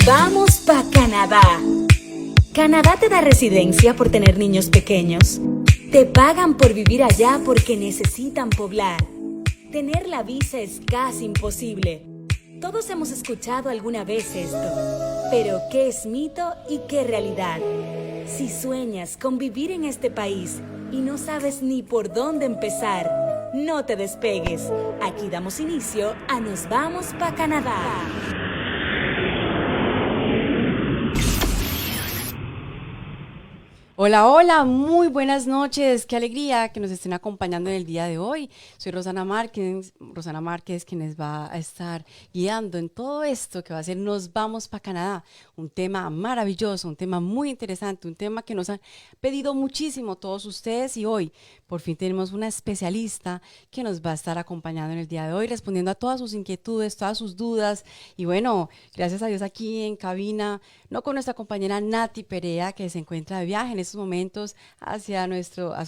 vamos pa' Canadá. Canadá te da residencia por tener niños pequeños. Te pagan por vivir allá porque necesitan poblar. Tener la visa es casi imposible. Todos hemos escuchado alguna vez esto. Pero ¿qué es mito y qué realidad? Si sueñas con vivir en este país y no sabes ni por dónde empezar, no te despegues. Aquí damos inicio a Nos Vamos pa' Canadá. Hola, hola, muy buenas noches, qué alegría que nos estén acompañando en el día de hoy. Soy Rosana Márquez, quien les va a estar guiando en todo esto que va a ser Nos Vamos para Canadá, un tema maravilloso, un tema muy interesante, un tema que nos han pedido muchísimo todos ustedes y hoy por fin tenemos una especialista que nos va a estar acompañando en el día de hoy, respondiendo a todas sus inquietudes, todas sus dudas y bueno, gracias a Dios aquí en cabina, no con nuestra compañera Nati Perea que se encuentra de viaje en estos momentos hacia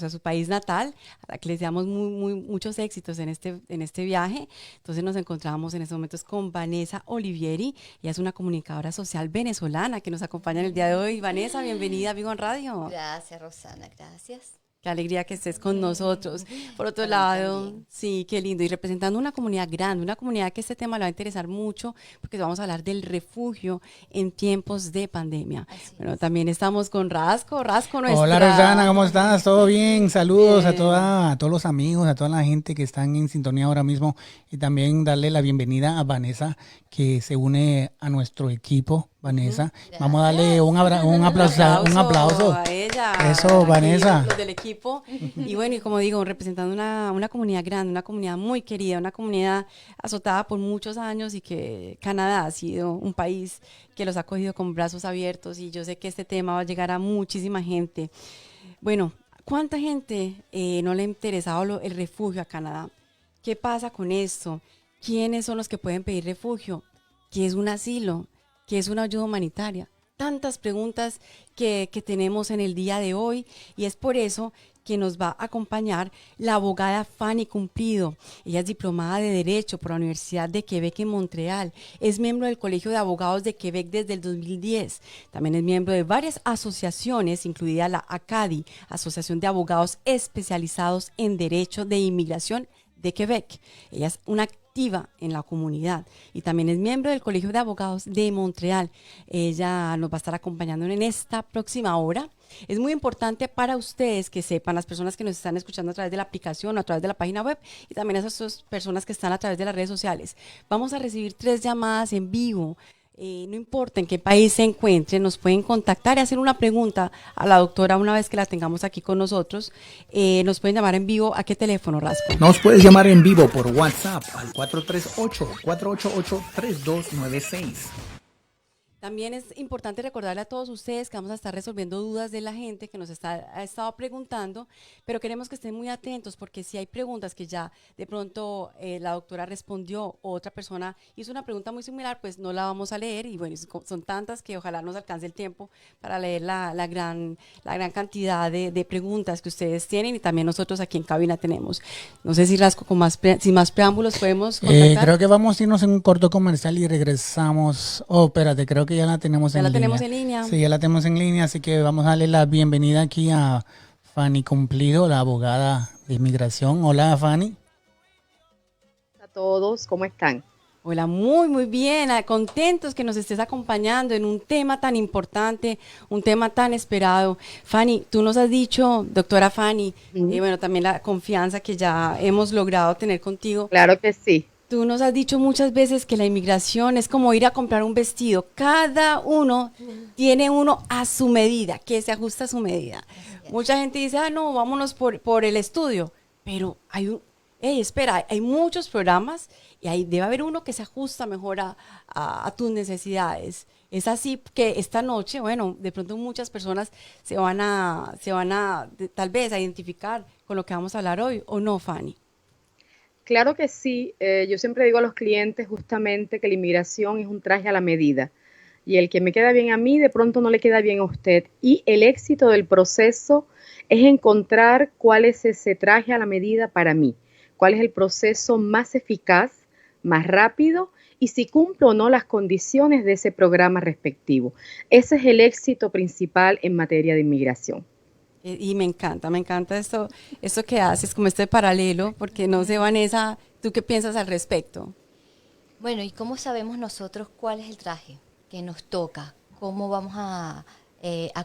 su país natal, a la que les damos muchos éxitos en este viaje. Entonces nos encontramos en estos momentos con Vanessa Olivieri, ella es una comunicadora social venezolana que nos acompaña en el día de hoy. Vanessa, bienvenida a Vigo en Radio. Gracias, Rosana, gracias. Qué alegría que estés con nosotros. Por otro lado, también. sí, qué lindo. Y representando una comunidad grande, una comunidad que este tema le va a interesar mucho, porque vamos a hablar del refugio en tiempos de pandemia. Bueno, también estamos con Rasco, nuestra... Hola Rosana, ¿cómo estás? ¿Todo bien? Saludos Bien. a todos los amigos, a toda la gente que están en sintonía ahora mismo y también darle la bienvenida a Vanessa que se une a nuestro equipo. Vanessa, vamos a darle un aplauso a ella. Eso, Vanessa. Los del equipo. Y bueno, y como digo, representando una comunidad grande, una comunidad muy querida, una comunidad azotada por muchos años y que Canadá ha sido un país que los ha acogido con brazos abiertos y yo sé que este tema va a llegar a muchísima gente. Bueno, ¿cuánta gente no le ha interesado el refugio a Canadá? ¿Qué pasa con esto? ¿Quiénes son los que pueden pedir refugio? ¿Qué es un asilo? ¿Qué es una ayuda humanitaria? Tantas preguntas que tenemos en el día de hoy y es por eso que nos va a acompañar la abogada Fanny Cumplido. Ella es diplomada de Derecho por la Universidad de Quebec en Montreal. Es miembro del Colegio de Abogados de Quebec desde el 2010. También es miembro de varias asociaciones, incluida la ACADI, Asociación de Abogados Especializados en Derecho de Inmigración de Quebec. Ella es una activa en la comunidad y también es miembro del Colegio de Abogados de Montreal. Ella nos va a estar acompañando en esta próxima hora. Es muy importante para ustedes que sepan, las personas que nos están escuchando a través de la aplicación o a través de la página web y también esas personas que están a través de las redes sociales. Vamos a recibir 3 llamadas en vivo. No importa en qué país se encuentren, nos pueden contactar y hacer una pregunta a la doctora una vez que la tengamos aquí con nosotros. Nos pueden llamar en vivo. ¿A qué teléfono, Rasco? Nos puedes llamar en vivo por WhatsApp al 438-488-3296. También es importante recordarle a todos ustedes que vamos a estar resolviendo dudas de la gente que nos ha estado preguntando, pero queremos que estén muy atentos porque si hay preguntas que ya de pronto la doctora respondió o otra persona hizo una pregunta muy similar, pues no la vamos a leer y bueno, son tantas que ojalá nos alcance el tiempo para leer la gran cantidad de preguntas que ustedes tienen y también nosotros aquí en cabina tenemos. No sé si Rasco, sin más preámbulos podemos contactar. Creo que vamos a irnos en un corto comercial y regresamos. Oh, espérate, creo que ya la tenemos en línea. ¿Ya la tenemos en línea? Sí, ya la tenemos en línea, así que vamos a darle la bienvenida aquí a Fanny Cumplido, la abogada de inmigración. Hola, Fanny. A todos, ¿cómo están? Hola, muy bien, contentos que nos estés acompañando en un tema tan importante, un tema tan esperado. Fanny, tú nos has dicho, doctora Fanny, bueno, también la confianza que ya hemos logrado tener contigo. Claro que sí. Tú nos has dicho muchas veces que la inmigración es como ir a comprar un vestido. Cada uno tiene uno a su medida, que se ajusta a su medida. Mucha gente dice, no, vámonos por el estudio. Pero hay muchos programas y ahí debe haber uno que se ajusta mejor a tus necesidades. Es así que esta noche, bueno, de pronto muchas personas se van a tal vez a identificar con lo que vamos a hablar hoy, ¿o no, Fanny? Claro que sí. Yo siempre digo a los clientes justamente que la inmigración es un traje a la medida. Y el que me queda bien a mí, de pronto no le queda bien a usted. Y el éxito del proceso es encontrar cuál es ese traje a la medida para mí. Cuál es el proceso más eficaz, más rápido y si cumplo o no las condiciones de ese programa respectivo. Ese es el éxito principal en materia de inmigración. Y me encanta esto que haces, como este paralelo, porque no sé, Vanessa, ¿tú qué piensas al respecto? Bueno, ¿y cómo sabemos nosotros cuál es el traje que nos toca? ¿Cómo vamos a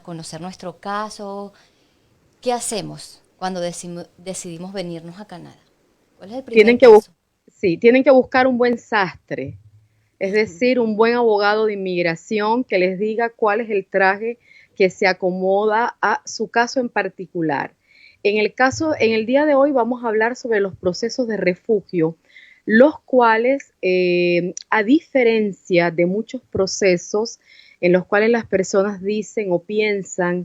conocer nuestro caso? ¿Qué hacemos cuando decidimos venirnos a Canadá? ¿Cuál es el primer paso? Sí, tienen que buscar un buen sastre, es decir, un buen abogado de inmigración que les diga cuál es el traje que se acomoda a su caso en particular. En el día de hoy vamos a hablar sobre los procesos de refugio, los cuales, a diferencia de muchos procesos en los cuales las personas dicen o piensan,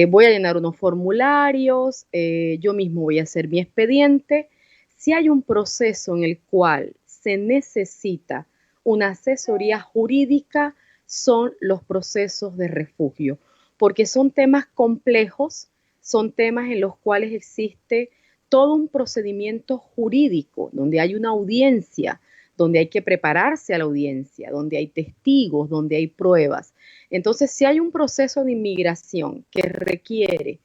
voy a llenar unos formularios, yo mismo voy a hacer mi expediente, si hay un proceso en el cual se necesita una asesoría jurídica, son los procesos de refugio, porque son temas complejos, son temas en los cuales existe todo un procedimiento jurídico, donde hay una audiencia, donde hay que prepararse a la audiencia, donde hay testigos, donde hay pruebas. Entonces, si hay un proceso de inmigración que requiere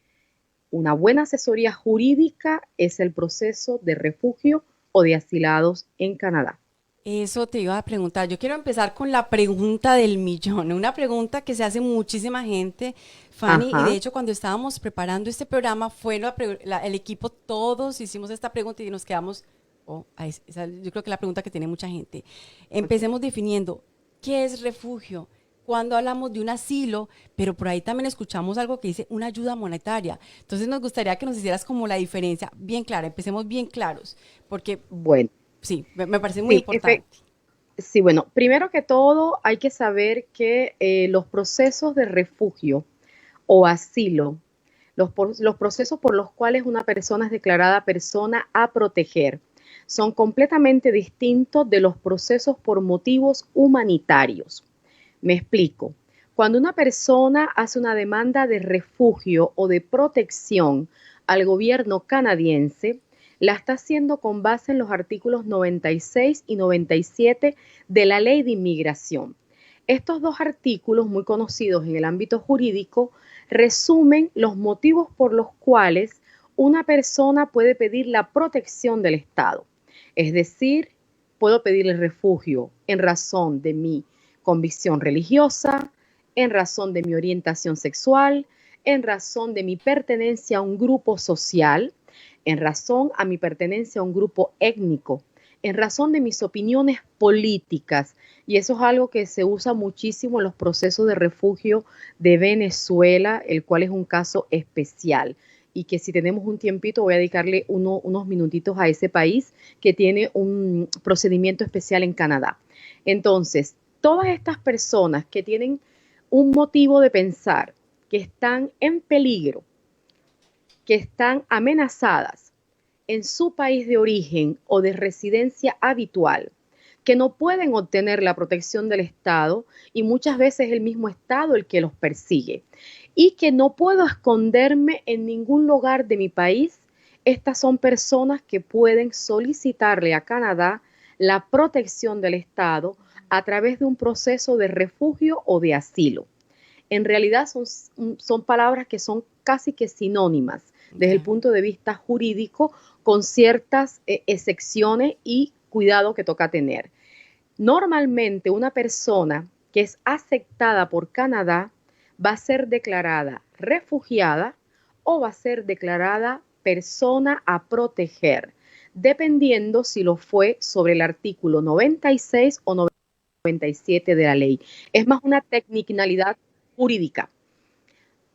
una buena asesoría jurídica, es el proceso de refugio o de asilados en Canadá. Eso te iba a preguntar. Yo quiero empezar con la pregunta del millón, una pregunta que se hace muchísima gente, Fanny, y de hecho cuando estábamos preparando este programa fue el equipo, todos hicimos esta pregunta y nos quedamos, yo creo que es la pregunta que tiene mucha gente. Empecemos definiendo, ¿qué es refugio? Cuando hablamos de un asilo, pero por ahí también escuchamos algo que dice una ayuda monetaria. Entonces nos gustaría que nos hicieras como la diferencia bien clara, empecemos bien claros, porque... Bueno. Sí, me parece muy importante. Sí, bueno, primero que todo hay que saber que los procesos de refugio o asilo, los procesos por los cuales una persona es declarada persona a proteger, son completamente distintos de los procesos por motivos humanitarios. Me explico. Cuando una persona hace una demanda de refugio o de protección al gobierno canadiense, la está haciendo con base en los artículos 96 y 97 de la Ley de Inmigración. Estos dos artículos, muy conocidos en el ámbito jurídico, resumen los motivos por los cuales una persona puede pedir la protección del Estado. Es decir, puedo pedirle refugio en razón de mi convicción religiosa, en razón de mi orientación sexual, en razón de mi pertenencia a un grupo social, en razón a mi pertenencia a un grupo étnico, en razón de mis opiniones políticas. Y eso es algo que se usa muchísimo en los procesos de refugio de Venezuela, el cual es un caso especial. Y que si tenemos un tiempito voy a dedicarle unos minutitos a ese país que tiene un procedimiento especial en Canadá. Entonces, todas estas personas que tienen un motivo de pensar que están en peligro, que están amenazadas en su país de origen o de residencia habitual, que no pueden obtener la protección del Estado y muchas veces es el mismo Estado el que los persigue y que no puedo esconderme en ningún lugar de mi país, estas son personas que pueden solicitarle a Canadá la protección del Estado a través de un proceso de refugio o de asilo. En realidad son palabras que son casi que sinónimas desde el punto de vista jurídico, con ciertas excepciones y cuidado que toca tener. Normalmente una persona que es aceptada por Canadá va a ser declarada refugiada o va a ser declarada persona a proteger, dependiendo si lo fue sobre el artículo 96 o 97 de la ley. Es más una tecnicalidad jurídica.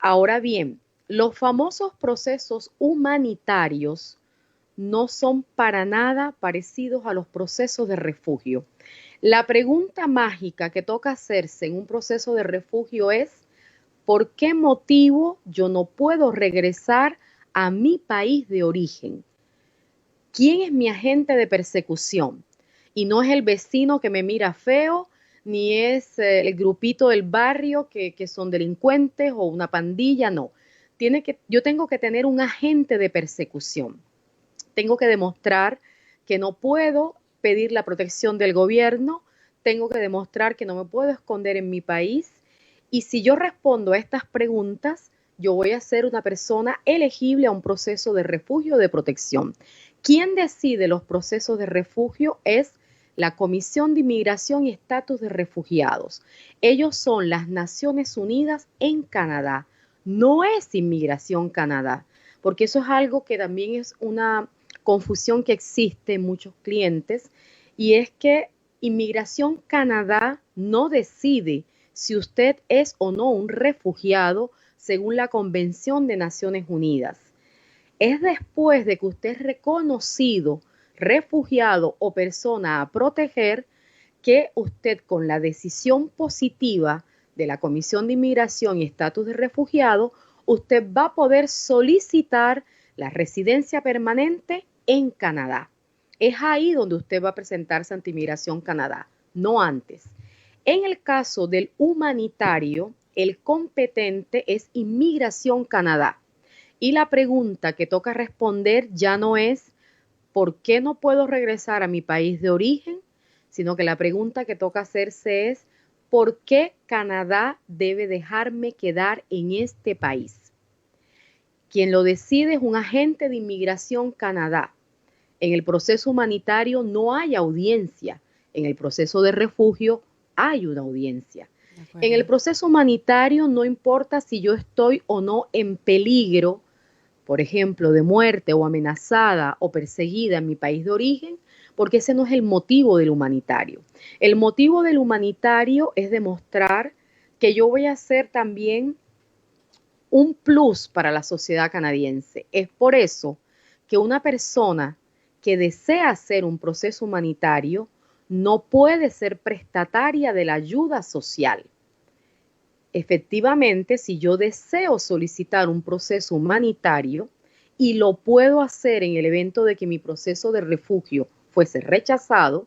Ahora bien, los famosos procesos humanitarios no son para nada parecidos a los procesos de refugio. La pregunta mágica que toca hacerse en un proceso de refugio es, ¿por qué motivo yo no puedo regresar a mi país de origen? ¿Quién es mi agente de persecución? Y no es el vecino que me mira feo, ni es el grupito del barrio que son delincuentes o una pandilla, no. Yo tengo que tener un agente de persecución. Tengo que demostrar que no puedo pedir la protección del gobierno, tengo que demostrar que no me puedo esconder en mi país y si yo respondo a estas preguntas, yo voy a ser una persona elegible a un proceso de refugio o de protección. Quien decide los procesos de refugio es la Comisión de Inmigración y Estatus de Refugiados. Ellos son las Naciones Unidas en Canadá. No es Inmigración Canadá, porque eso es algo que también es una confusión que existe en muchos clientes, y es que Inmigración Canadá no decide si usted es o no un refugiado según la Convención de Naciones Unidas. Es después de que usted es reconocido refugiado o persona a proteger que usted con la decisión positiva de la Comisión de Inmigración y Estatus de Refugiado, usted va a poder solicitar la residencia permanente en Canadá. Es ahí donde usted va a presentarse ante Inmigración Canadá, no antes. En el caso del humanitario, el competente es Inmigración Canadá. Y la pregunta que toca responder ya no es ¿por qué no puedo regresar a mi país de origen? Sino que la pregunta que toca hacerse es ¿por qué Canadá debe dejarme quedar en este país? Quien lo decide es un agente de Inmigración Canadá. En el proceso humanitario no hay audiencia. En el proceso de refugio hay una audiencia. En el proceso humanitario no importa si yo estoy o no en peligro, por ejemplo, de muerte o amenazada o perseguida en mi país de origen, porque ese no es el motivo del humanitario. El motivo del humanitario es demostrar que yo voy a ser también un plus para la sociedad canadiense. Es por eso que una persona que desea hacer un proceso humanitario no puede ser prestataria de la ayuda social. Efectivamente, si yo deseo solicitar un proceso humanitario y lo puedo hacer en el evento de que mi proceso de refugio fuese rechazado,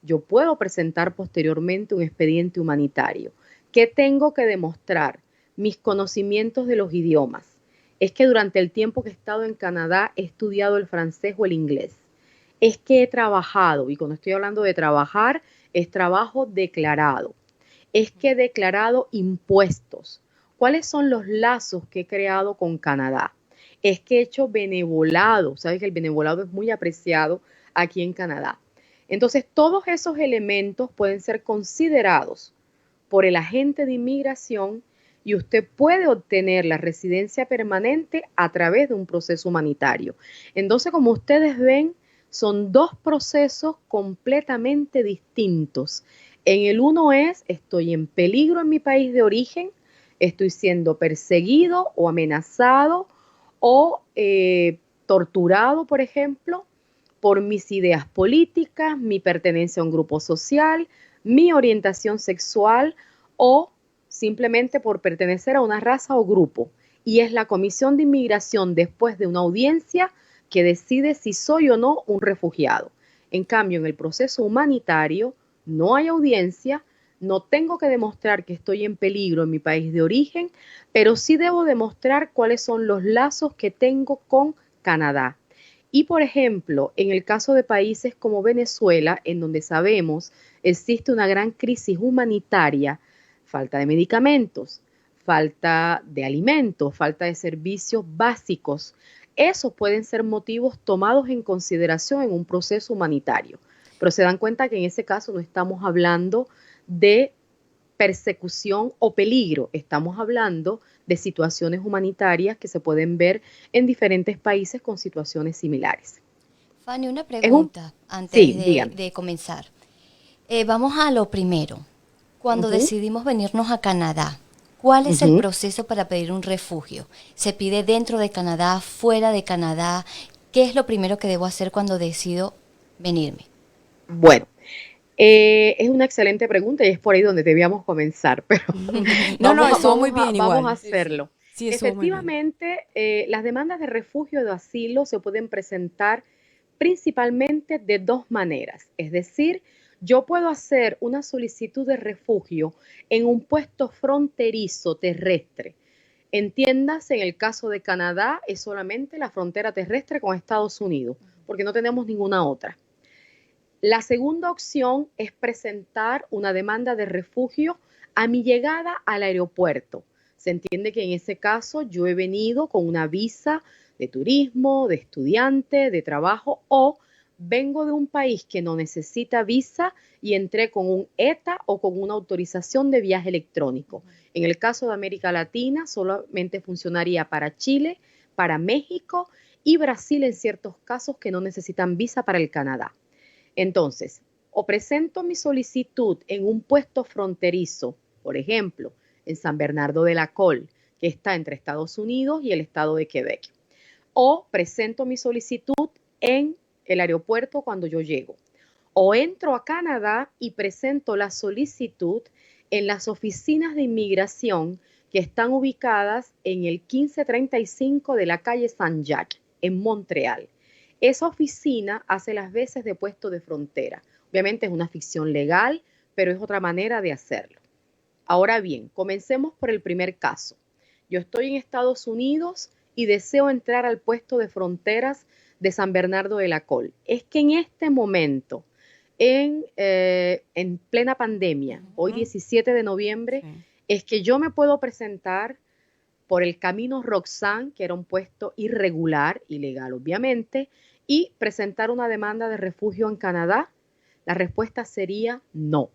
yo puedo presentar posteriormente un expediente humanitario. ¿Qué tengo que demostrar? Mis conocimientos de los idiomas. Es que durante el tiempo que he estado en Canadá he estudiado el francés o el inglés. Es que he trabajado, y cuando estoy hablando de trabajar, es trabajo declarado. Es que he declarado impuestos. ¿Cuáles son los lazos que he creado con Canadá? Es que he hecho benevolado. Sabes que el benevolado es muy apreciado aquí en Canadá. Entonces, todos esos elementos pueden ser considerados por el agente de inmigración y usted puede obtener la residencia permanente a través de un proceso humanitario. Entonces, como ustedes ven, son dos procesos completamente distintos. En el uno es, estoy en peligro en mi país de origen, estoy siendo perseguido o amenazado o torturado, por ejemplo, por mis ideas políticas, mi pertenencia a un grupo social, mi orientación sexual o simplemente por pertenecer a una raza o grupo. Y es la Comisión de Inmigración, después de una audiencia, que decide si soy o no un refugiado. En cambio, en el proceso humanitario, no hay audiencia, no tengo que demostrar que estoy en peligro en mi país de origen, pero sí debo demostrar cuáles son los lazos que tengo con Canadá. Y, por ejemplo, en el caso de países como Venezuela, en donde sabemos existe una gran crisis humanitaria, falta de medicamentos, falta de alimentos, falta de servicios básicos, esos pueden ser motivos tomados en consideración en un proceso humanitario. Pero se dan cuenta que en ese caso no estamos hablando de persecución o peligro, estamos hablando de situaciones humanitarias que se pueden ver en diferentes países con situaciones similares. Fanny, una pregunta antes de comenzar. Vamos a lo primero. Cuando decidimos venirnos a Canadá, ¿cuál es el proceso para pedir un refugio? ¿Se pide dentro de Canadá, fuera de Canadá? ¿Qué es lo primero que debo hacer cuando decido venirme? Bueno, es una excelente pregunta y es por ahí donde debíamos comenzar, pero estuvo muy bien igual. Vamos a hacerlo. Sí, efectivamente, las demandas de refugio o de asilo se pueden presentar principalmente de dos maneras. Es decir, yo puedo hacer una solicitud de refugio en un puesto fronterizo terrestre. Entiéndase, en el caso de Canadá, es solamente la frontera terrestre con Estados Unidos, porque no tenemos ninguna otra. La segunda opción es presentar una demanda de refugio a mi llegada al aeropuerto. Se entiende que en ese caso yo he venido con una visa de turismo, de estudiante, de trabajo, o vengo de un país que no necesita visa y entré con un ETA o con una autorización de viaje electrónico. En el caso de América Latina solamente funcionaría para Chile, para México y Brasil en ciertos casos que no necesitan visa para el Canadá. Entonces, o presento mi solicitud en un puesto fronterizo, por ejemplo, en San Bernardo de la Col, que está entre Estados Unidos y el estado de Quebec, o presento mi solicitud en el aeropuerto cuando yo llego, o entro a Canadá y presento la solicitud en las oficinas de inmigración que están ubicadas en el 1535 de la calle Saint-Jacques, en Montreal. Esa oficina hace las veces de puesto de frontera. Obviamente es una ficción legal, pero es otra manera de hacerlo. Ahora bien, comencemos por el primer caso. Yo estoy en Estados Unidos y deseo entrar al puesto de fronteras de San Bernardo de la Col. Es que en este momento, en plena pandemia, hoy 17 de noviembre, es que yo me puedo presentar por el camino Roxanne, que era un puesto irregular, ilegal obviamente, y presentar una demanda de refugio en Canadá. La respuesta sería no,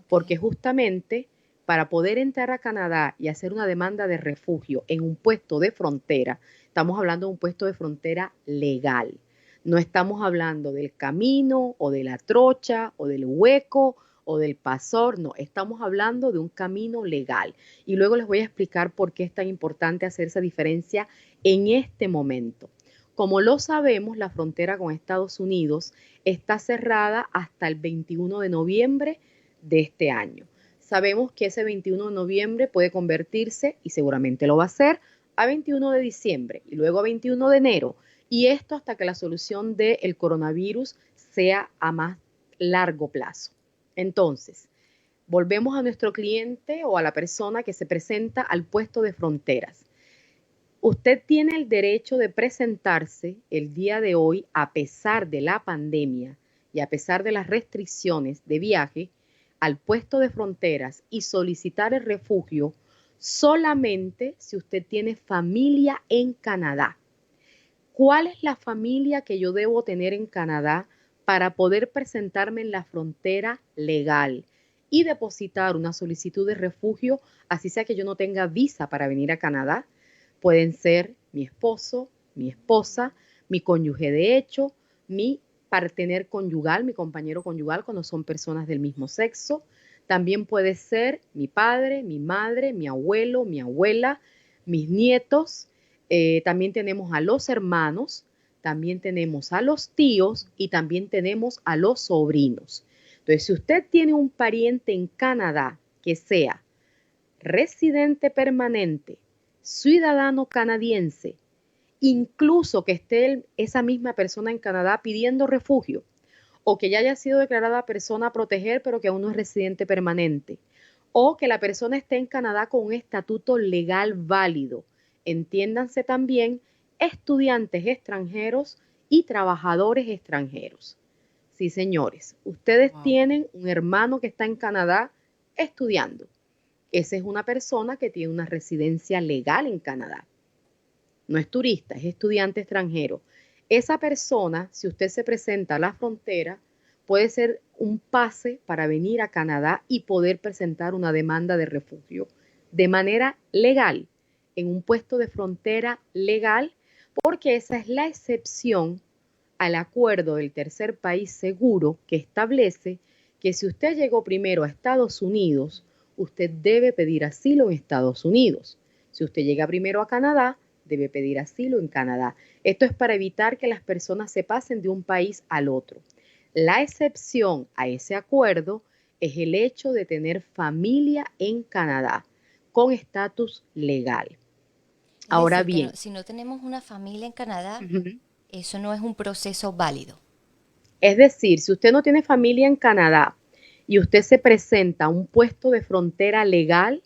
porque justamente para poder entrar a Canadá y hacer una demanda de refugio en un puesto de frontera, estamos hablando de un puesto de frontera legal. No estamos hablando del camino o de la trocha o del hueco o del pasor, no, estamos hablando de un camino legal. Y luego les voy a explicar por qué es tan importante hacer esa diferencia en este momento. Como lo sabemos, la frontera con Estados Unidos está cerrada hasta el 21 de noviembre de este año. Sabemos que ese 21 de noviembre puede convertirse, y seguramente lo va a hacer, a 21 de diciembre y luego a 21 de enero. Y esto hasta que la solución del coronavirus sea a más largo plazo. Entonces, volvemos a nuestro cliente o a la persona que se presenta al puesto de fronteras. Usted tiene el derecho de presentarse el día de hoy a pesar de la pandemia y a pesar de las restricciones de viaje al puesto de fronteras y solicitar el refugio solamente si usted tiene familia en Canadá. ¿Cuál es la familia que yo debo tener en Canadá para poder presentarme en la frontera legal y depositar una solicitud de refugio, así sea que yo no tenga visa para venir a Canadá? Pueden ser mi esposo, mi esposa, mi cónyuge de hecho, mi partener conyugal, mi compañero conyugal cuando son personas del mismo sexo. También puede ser mi padre, mi madre, mi abuelo, mi abuela, mis nietos. También tenemos a los hermanos, también tenemos a los tíos y también tenemos a los sobrinos. Entonces, si usted tiene un pariente en Canadá que sea residente permanente, ciudadano canadiense, incluso que esté esa misma persona en Canadá pidiendo refugio, o que ya haya sido declarada persona a proteger pero que aún no es residente permanente, o que la persona esté en Canadá con un estatuto legal válido, entiéndanse también estudiantes extranjeros y trabajadores extranjeros. Sí, señores, ustedes tienen un hermano que está en Canadá estudiando. Esa es una persona que tiene una residencia legal en Canadá. No es turista, es estudiante extranjero. Esa persona, si usted se presenta a la frontera, puede ser un pase para venir a Canadá y poder presentar una demanda de refugio de manera legal, en un puesto de frontera legal, porque esa es la excepción al acuerdo del tercer país seguro que establece que si usted llegó primero a Estados Unidos, usted debe pedir asilo en Estados Unidos. Si usted llega primero a Canadá, debe pedir asilo en Canadá. Esto es para evitar que las personas se pasen de un país al otro. La excepción a ese acuerdo es el hecho de tener familia en Canadá con estatus legal. Ahora bien, si no tenemos una familia en Canadá, eso no es un proceso válido. Es decir, si usted no tiene familia en Canadá y usted se presenta a un puesto de frontera legal,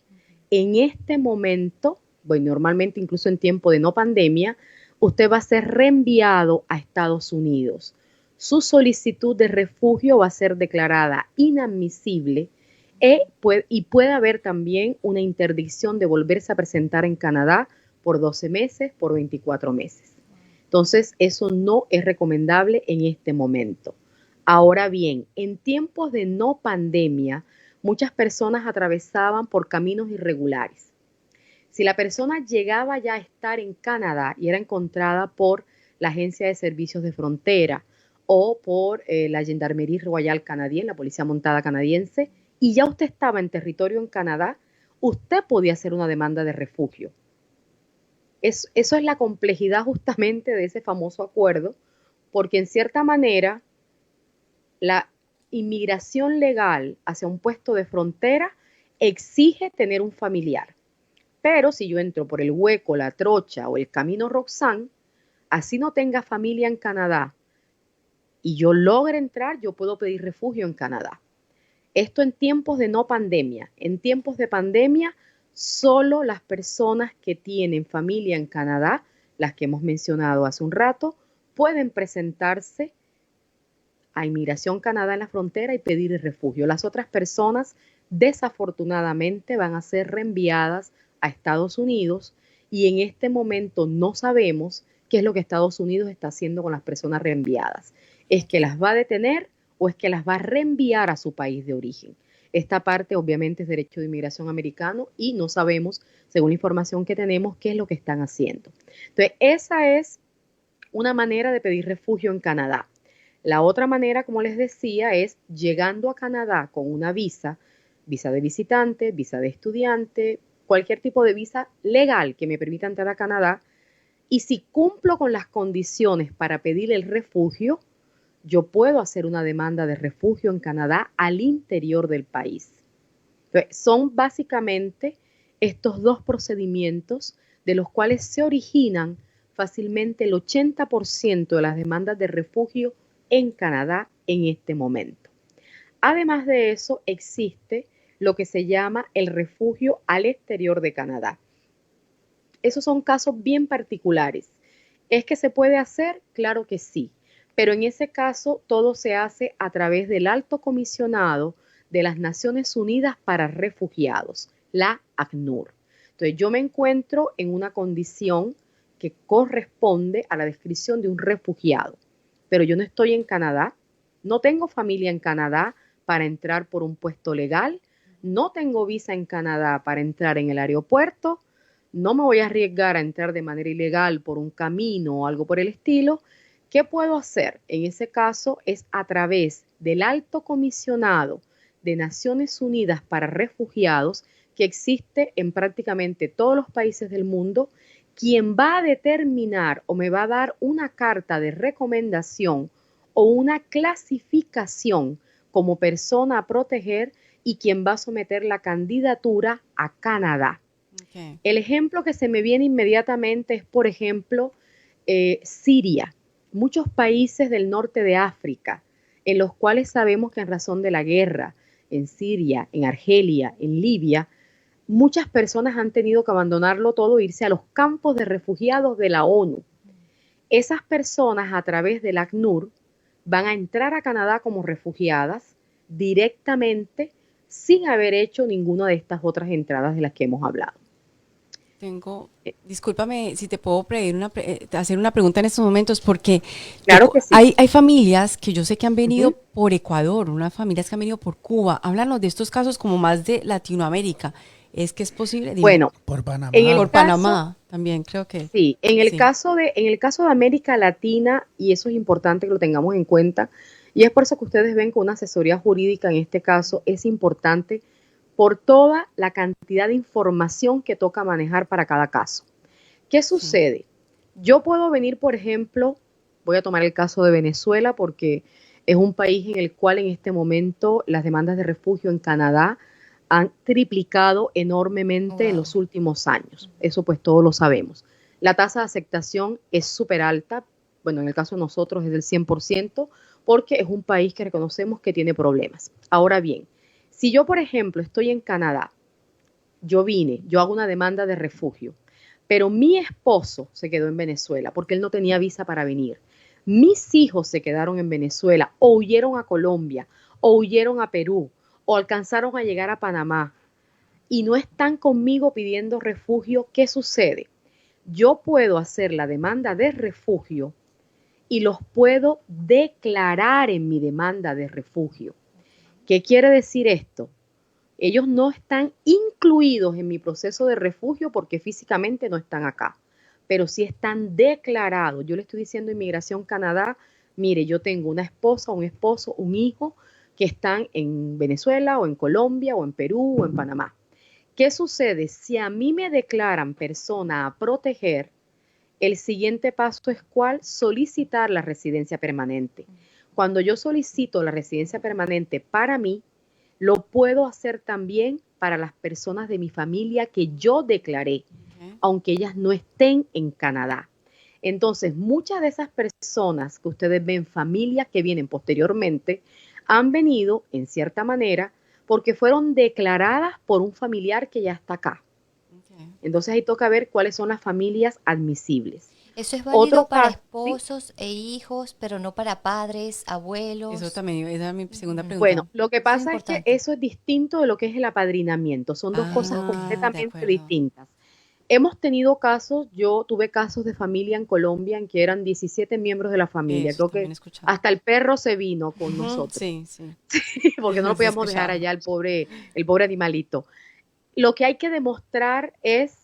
en este momento, bueno, normalmente incluso en tiempo de no pandemia, usted va a ser reenviado a Estados Unidos. su solicitud de refugio va a ser declarada inadmisible y puede haber también una interdicción de volverse a presentar en Canadá por 12 meses, por 24 meses. Entonces, eso no es recomendable en este momento. Ahora bien, en tiempos de no pandemia, muchas personas atravesaban por caminos irregulares. Si la persona llegaba ya a estar en Canadá y era encontrada por la Agencia de Servicios de Frontera o por la Gendarmerie Royale canadiense, la Policía Montada canadiense, y ya usted estaba en territorio en Canadá, usted podía hacer una demanda de refugio. Eso es la complejidad justamente de ese famoso acuerdo, porque en cierta manera la inmigración legal hacia un puesto de frontera exige tener un familiar. Pero si yo entro por el Hueco, la Trocha o el Camino Roxanne, así no tenga familia en Canadá y yo logre entrar, yo puedo pedir refugio en Canadá. Esto en tiempos de no pandemia. En tiempos de pandemia, solo las personas que tienen familia en Canadá, las que hemos mencionado hace un rato, pueden presentarse a Inmigración Canadá en la frontera y pedir refugio. Las otras personas, desafortunadamente, van a ser reenviadas a Estados Unidos y en este momento no sabemos qué es lo que Estados Unidos está haciendo con las personas reenviadas. ¿Es que las va a detener o es que las va a reenviar a su país de origen? Esta parte obviamente es derecho de inmigración americano y no sabemos, según la información que tenemos, qué es lo que están haciendo. Entonces, esa es una manera de pedir refugio en Canadá. La otra manera, como les decía, es llegando a Canadá con una visa de visitante, visa de estudiante, cualquier tipo de visa legal que me permita entrar a Canadá. Y si cumplo con las condiciones para pedir el refugio, yo puedo hacer una demanda de refugio en Canadá al interior del país. Entonces, son básicamente estos dos procedimientos de los cuales se originan fácilmente el 80% de las demandas de refugio en Canadá en este momento. Además de eso, existe lo que se llama el refugio al exterior de Canadá. Esos son casos bien particulares. ¿Es que se puede hacer? Claro que sí. Pero en ese caso todo se hace a través del Alto Comisionado de las Naciones Unidas para Refugiados, la ACNUR. Entonces yo me encuentro en una condición que corresponde a la descripción de un refugiado, pero yo no estoy en Canadá, no tengo familia en Canadá para entrar por un puesto legal, no tengo visa en Canadá para entrar en el aeropuerto, no me voy a arriesgar a entrar de manera ilegal por un camino o algo por el estilo. ¿Qué puedo hacer? En ese caso es a través del Alto Comisionado de Naciones Unidas para Refugiados, que existe en prácticamente todos los países del mundo, quien va a determinar o me va a dar una carta de recomendación o una clasificación como persona a proteger y quien va a someter la candidatura a Canadá. Okay. El ejemplo que se me viene inmediatamente es, por ejemplo, Siria. Muchos países del norte de África, en los cuales sabemos que en razón de la guerra, en Siria, en Argelia, en Libia, muchas personas han tenido que abandonarlo todo e irse a los campos de refugiados de la ONU. Esas personas, a través del ACNUR, van a entrar a Canadá como refugiadas directamente sin haber hecho ninguna de estas otras entradas de las que hemos hablado. Discúlpame si te puedo pedir hacer una pregunta en estos momentos, porque claro que sí. Hay familias que yo sé que han venido por Ecuador, unas familias que han venido por Cuba. Háblanos de estos casos como más de Latinoamérica. ¿Es que es posible? Bueno, por Panamá. Por Panamá también creo que. Sí, en el caso de América Latina, y eso es importante que lo tengamos en cuenta, y es por eso que ustedes ven que una asesoría jurídica en este caso es importante por toda la cantidad de información que toca manejar para cada caso. ¿Qué sucede? Yo puedo venir, por ejemplo, voy a tomar el caso de Venezuela porque es un país en el cual en este momento las demandas de refugio en Canadá han triplicado enormemente en los últimos años. Eso pues todos lo sabemos. La tasa de aceptación es súper alta, bueno, en el caso de nosotros es del 100%, porque es un país que reconocemos que tiene problemas. Ahora bien, si yo, por ejemplo, estoy en Canadá, yo hago una demanda de refugio, pero mi esposo se quedó en Venezuela porque él no tenía visa para venir. mis hijos se quedaron en Venezuela o huyeron a Colombia o huyeron a Perú o alcanzaron a llegar a Panamá y no están conmigo pidiendo refugio, ¿qué sucede? Yo puedo hacer la demanda de refugio y los puedo declarar en mi demanda de refugio. ¿Qué quiere decir esto? Ellos no están incluidos en mi proceso de refugio porque físicamente no están acá, pero sí están declarados. Yo le estoy diciendo a Inmigración Canadá, mire, yo tengo una esposa, un esposo, un hijo que están en Venezuela o en Colombia o en Perú o en Panamá. ¿Qué sucede? Si a mí me declaran persona a proteger, el siguiente paso es ¿cuál? Solicitar la residencia permanente. Cuando yo solicito la residencia permanente para mí, lo puedo hacer también para las personas de mi familia que yo declaré, aunque ellas no estén en Canadá. Entonces, muchas de esas personas que ustedes ven, familias que vienen posteriormente, han venido, en cierta manera, porque fueron declaradas por un familiar que ya está acá. Entonces ahí toca ver cuáles son las familias admisibles. Eso es válido para caso, esposos e hijos, pero no para padres, abuelos. Eso también, esa es mi segunda pregunta. Bueno, lo que Eso pasa es que importante. eso es distinto de lo que es el apadrinamiento. Son dos cosas de completamente acuerdo. distintas. Hemos tenido casos, yo tuve casos de familia en Colombia en que eran 17 miembros de la familia. Eso Creo también que he escuchado. hasta el perro se vino con Ujú, nosotros. Sí, sí. Porque no Sí, lo he podíamos dejar escuchado. allá el pobre animalito. Lo que hay que demostrar es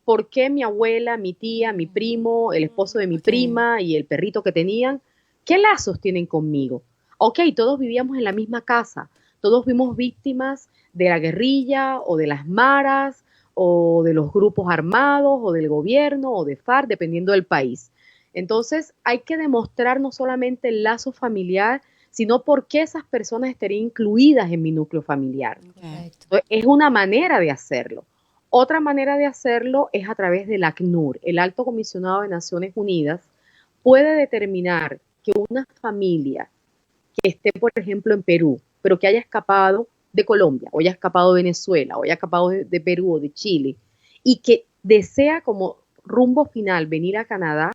por qué mi abuela, mi tía, mi primo, el esposo de mi Ok. prima y el perrito que tenían, ¿qué lazos tienen conmigo? Ok, todos vivíamos en la misma casa, todos fuimos víctimas de la guerrilla o de las maras o de los grupos armados o del gobierno o de FARC, dependiendo del país. Entonces hay que demostrar no solamente el lazo familiar, sino por qué esas personas estarían incluidas en mi núcleo familiar. Correcto. Entonces, es una manera de hacerlo. Otra manera de hacerlo es a través del ACNUR. El Alto Comisionado de Naciones Unidas puede determinar que una familia que esté, por ejemplo, en Perú, pero que haya escapado de Colombia, o haya escapado de Venezuela, o haya escapado de Perú o de Chile, y que desea como rumbo final venir a Canadá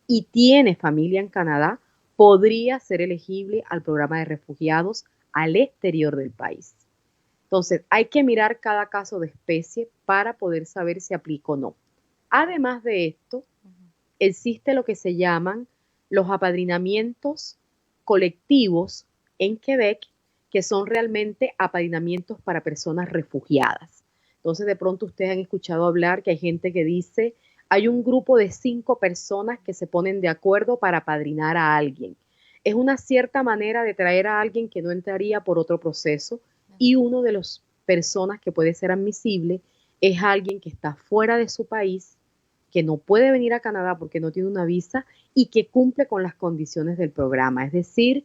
y tiene familia en Canadá, podría ser elegible al programa de refugiados al exterior del país. Entonces, hay que mirar cada caso de especie para poder saber si aplica o no. Además de esto, existe lo que se llaman los apadrinamientos colectivos en Quebec, que son realmente apadrinamientos para personas refugiadas. Entonces, de pronto ustedes han escuchado hablar que hay gente que dice, hay un grupo de 5 personas que se ponen de acuerdo para apadrinar a alguien. Es una cierta manera de traer a alguien que no entraría por otro proceso, y uno de las personas que puede ser admisible es alguien que está fuera de su país, que no puede venir a Canadá porque no tiene una visa y que cumple con las condiciones del programa. Es decir,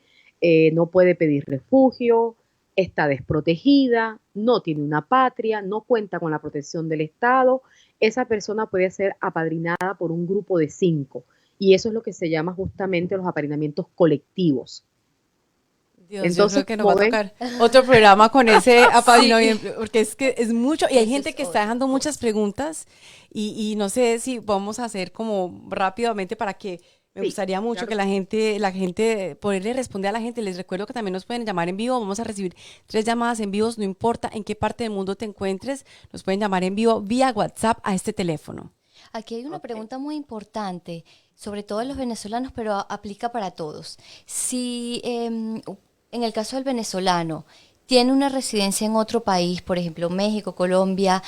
no puede pedir refugio, está desprotegida, no tiene una patria, no cuenta con la protección del Estado. Esa persona puede ser apadrinada por un grupo de 5. Y eso es lo que se llama justamente los apadrinamientos colectivos. Dios, Entonces, yo creo que nos va a como ven, tocar otro programa con ese apadrinamiento, porque es que es mucho, y hay Eso gente es que está otra dejando muchas cosa. preguntas, y no sé si vamos a hacer como rápidamente para que me Sí, gustaría mucho claro. que la gente, poderle responder a la gente. Les recuerdo que también nos pueden llamar en vivo, vamos a recibir 3 llamadas en vivos, no importa en qué parte del mundo te encuentres, nos pueden llamar en vivo vía WhatsApp a este teléfono. Aquí hay una pregunta muy importante, sobre todo en los venezolanos, pero aplica para todos. Si en el caso del venezolano tiene una residencia en otro país, por ejemplo México, Colombia,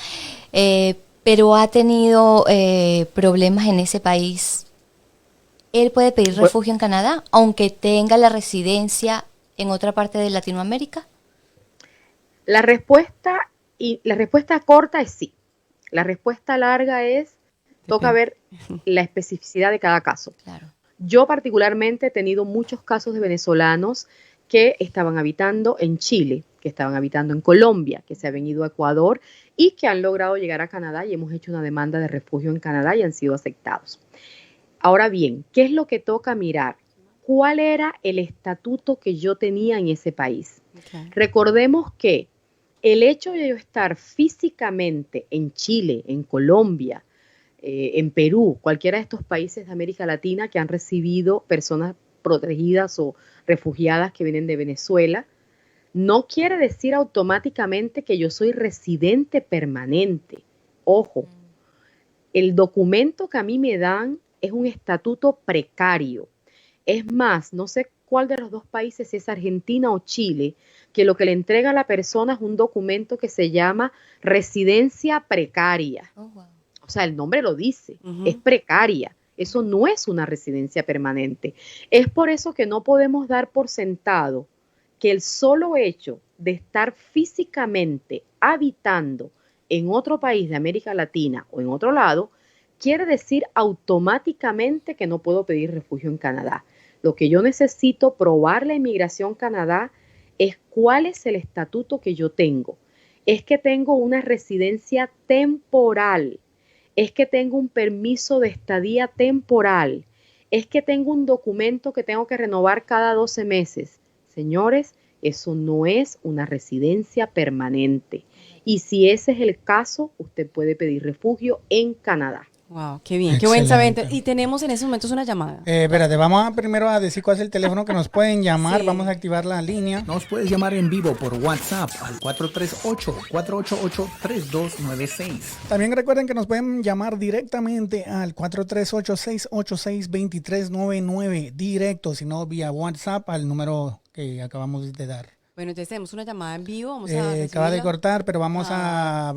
pero ha tenido problemas en ese país, ¿él puede pedir refugio en Canadá, aunque tenga la residencia en otra parte de Latinoamérica? La respuesta corta es sí. La respuesta larga es, toca ver la especificidad de cada caso. Claro. Yo particularmente he tenido muchos casos de venezolanos que estaban habitando en Chile, que estaban habitando en Colombia, que se habían ido a Ecuador y que han logrado llegar a Canadá y hemos hecho una demanda de refugio en Canadá y han sido aceptados. Ahora bien, ¿qué es lo que toca mirar? ¿Cuál era el estatuto que yo tenía en ese país? Okay. Recordemos que el hecho de yo estar físicamente en Chile, en Colombia, en Perú, cualquiera de estos países de América Latina que han recibido personas protegidas o refugiadas que vienen de Venezuela, no quiere decir automáticamente que yo soy residente permanente. Ojo, el documento que a mí me dan es un estatuto precario. Es más, no sé cuál de los dos países, si es Argentina o Chile, que lo que le entrega a la persona es un documento que se llama residencia precaria. Oh, wow. O sea, el nombre lo dice, es precaria. Eso no es una residencia permanente. Es por eso que no podemos dar por sentado que el solo hecho de estar físicamente habitando en otro país de América Latina o en otro lado, quiere decir automáticamente que no puedo pedir refugio en Canadá. Lo que yo necesito probar la inmigración Canadá es cuál es el estatuto que yo tengo. Es que tengo una residencia temporal, es que tengo un permiso de estadía temporal, es que tengo un documento que tengo que renovar cada 12 meses. Señores, eso no es una residencia permanente. Y si ese es el caso, usted puede pedir refugio en Canadá. Wow, qué bien, qué buen saber. Y tenemos en esos momentos una llamada. Espérate, vamos primero a decir cuál es el teléfono que nos pueden llamar. Sí. Vamos a activar la línea. Nos puedes llamar en vivo por WhatsApp al 438-488-3296. También recuerden que nos pueden llamar directamente al 438-686-2399, directo, si no vía WhatsApp al número que acabamos de dar. Bueno, entonces tenemos una llamada en vivo. Vamos a Acaba de recibirla. cortar, pero vamos a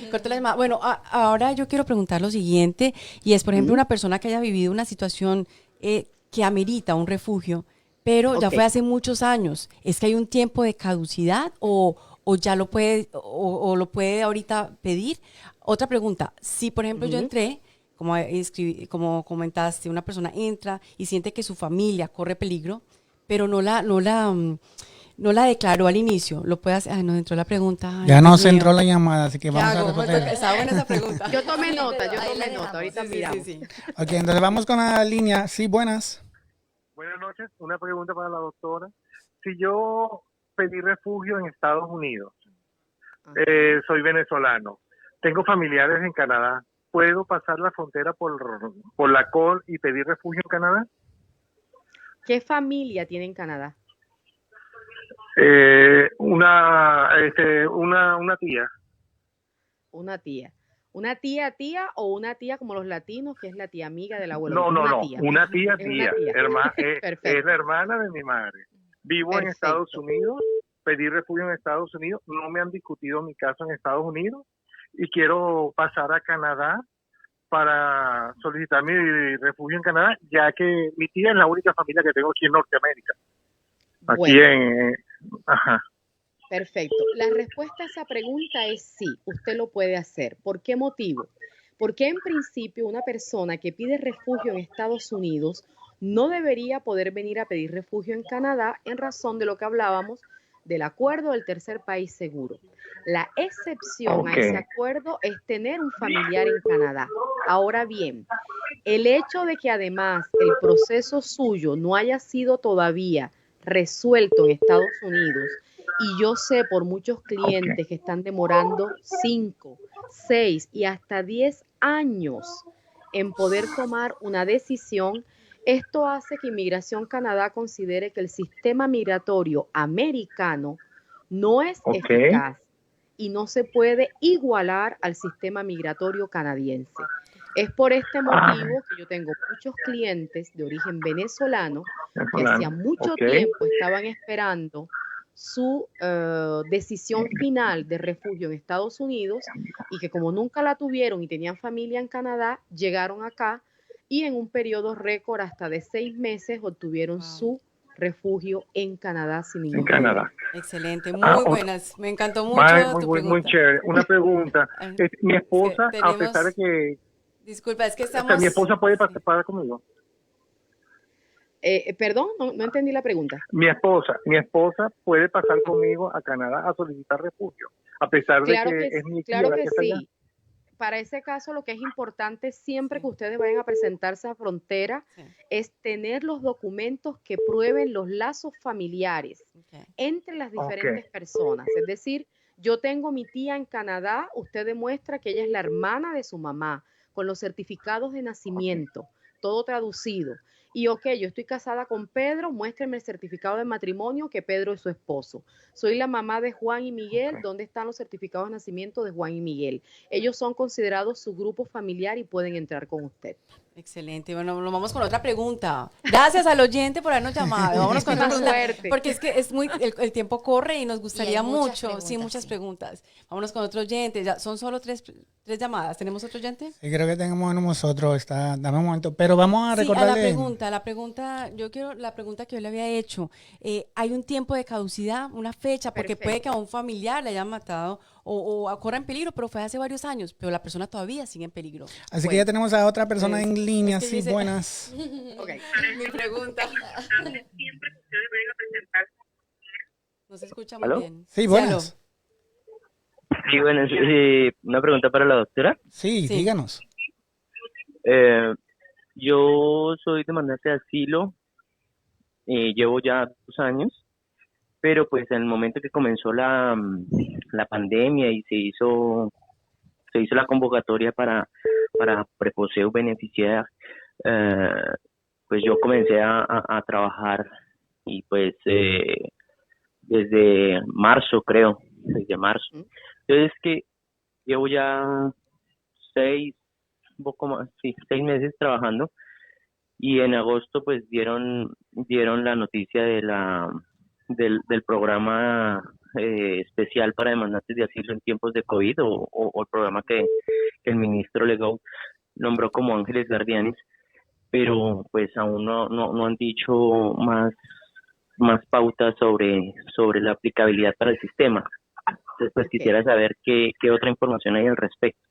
Cortó la llamada. Bueno, ahora yo quiero preguntar lo siguiente, y es, por ejemplo, una persona que haya vivido una situación que amerita un refugio, pero ya fue hace muchos años. ¿Es que hay un tiempo de caducidad o ya lo puede o lo puede ahorita pedir? Otra pregunta, si por ejemplo yo entré, como comentaste, una persona entra y siente que su familia corre peligro, pero no la declaró al inicio, lo puede hacer. Ay, no entró la pregunta. Ay, ya Dios nos mío. entró la llamada, así que ¿Qué vamos a hago? responder. Estaba buena esa pregunta. Yo tomé nota, Ahí la dejamos. ahorita Sí, miramos. sí. Ok, entonces vamos con la línea. Sí, buenas. Buenas noches, una pregunta para la doctora. Si yo pedí refugio en Estados Unidos, soy venezolano, tengo familiares en Canadá, ¿puedo pasar la frontera por la COL y pedir refugio en Canadá? ¿Qué familia tiene en Canadá? Una tía. Una tía. ¿Una tía o una tía como los latinos, que es la tía amiga del abuelo? No, Una tía. una tía, Es una tía. Perfecto. es la hermana de mi madre. Vivo en Perfecto. Estados Unidos, pedí refugio en Estados Unidos, no me han discutido mi caso en Estados Unidos y quiero pasar a Canadá para solicitar mi refugio en Canadá, ya que mi tía es la única familia que tengo aquí en Norteamérica. Aquí ajá. Perfecto. La respuesta a esa pregunta es sí, usted lo puede hacer. ¿Por qué motivo? Porque en principio una persona que pide refugio en Estados Unidos no debería poder venir a pedir refugio en Canadá en razón de lo que hablábamos del acuerdo del tercer país seguro. La excepción a ese acuerdo es tener un familiar en Canadá. Ahora bien, el hecho de que además el proceso suyo no haya sido todavía resuelto en Estados Unidos, y yo sé por muchos clientes que están demorando 5, 6 y hasta 10 años en poder tomar una decisión, esto hace que Inmigración Canadá considere que el sistema migratorio americano no es eficaz y no se puede igualar al sistema migratorio canadiense. Es por este motivo que yo tengo muchos clientes de origen venezolano que hacía mucho tiempo estaban esperando su decisión final de refugio en Estados Unidos y que como nunca la tuvieron y tenían familia en Canadá, llegaron acá y en un periodo récord hasta de 6 meses obtuvieron su refugio en Canadá sin ningún problema. Excelente, muy buenas. Me encantó mucho tu pregunta. Muy chévere. Una pregunta. Mi esposa, a pesar de que... Disculpa, es que estamos... mi esposa puede participar conmigo. Perdón, no entendí la pregunta. Mi esposa puede pasar conmigo a Canadá a solicitar refugio, a pesar de que es mi tía la que está allá. Para ese caso, lo que es importante siempre que ustedes vayan a presentarse a frontera es tener los documentos que prueben los lazos familiares entre las diferentes personas. Es decir, yo tengo mi tía en Canadá, usted demuestra que ella es la hermana de su mamá, con los certificados de nacimiento, todo traducido. y ok, yo estoy casada con Pedro, muéstrenme el certificado de matrimonio que Pedro es su esposo. Soy la mamá de Juan y Miguel, ¿dónde están los certificados de nacimiento de Juan y Miguel? Ellos son considerados su grupo familiar y pueden entrar con usted. Excelente. Bueno, nos vamos con otra pregunta. Gracias al oyente por habernos llamado. Vámonos con otra pregunta. Suerte. Porque es que es muy, el tiempo corre y nos gustaría mucho. Sí, muchas sí. preguntas. Vámonos con otro oyente. Ya son solo tres llamadas. ¿Tenemos otro oyente? Sí, creo que tenemos nosotros. Dame un momento. Pero vamos a Sí, recordarle. la pregunta, yo quiero la pregunta que yo le había hecho. ¿Hay un tiempo de caducidad, una fecha? Porque puede que a un familiar le hayan matado o corra en peligro, pero fue hace varios años, pero la persona todavía sigue en peligro. Así que ya tenemos a otra persona en línea. es que Sí, dice- buenas. Okay. Mi pregunta. No se escucha muy ¿Aló? bien. Sí, aló. buenas. Sí, bueno, una pregunta para la doctora. Sí, Sí. díganos. Yo soy demandante de asilo, llevo ya 2 años, pero pues en el momento que comenzó la pandemia y se hizo la convocatoria para preposeo beneficiar, pues yo comencé a trabajar y pues desde marzo, creo, desde marzo. Entonces que llevo ya 6 meses trabajando y en agosto pues dieron la noticia del programa especial para demandantes de asilo en tiempos de COVID o el programa que el ministro Legault nombró como ángeles guardianes, pero pues aún no han dicho más pautas sobre la aplicabilidad para el sistema. Entonces pues quisiera saber qué otra información hay al respecto.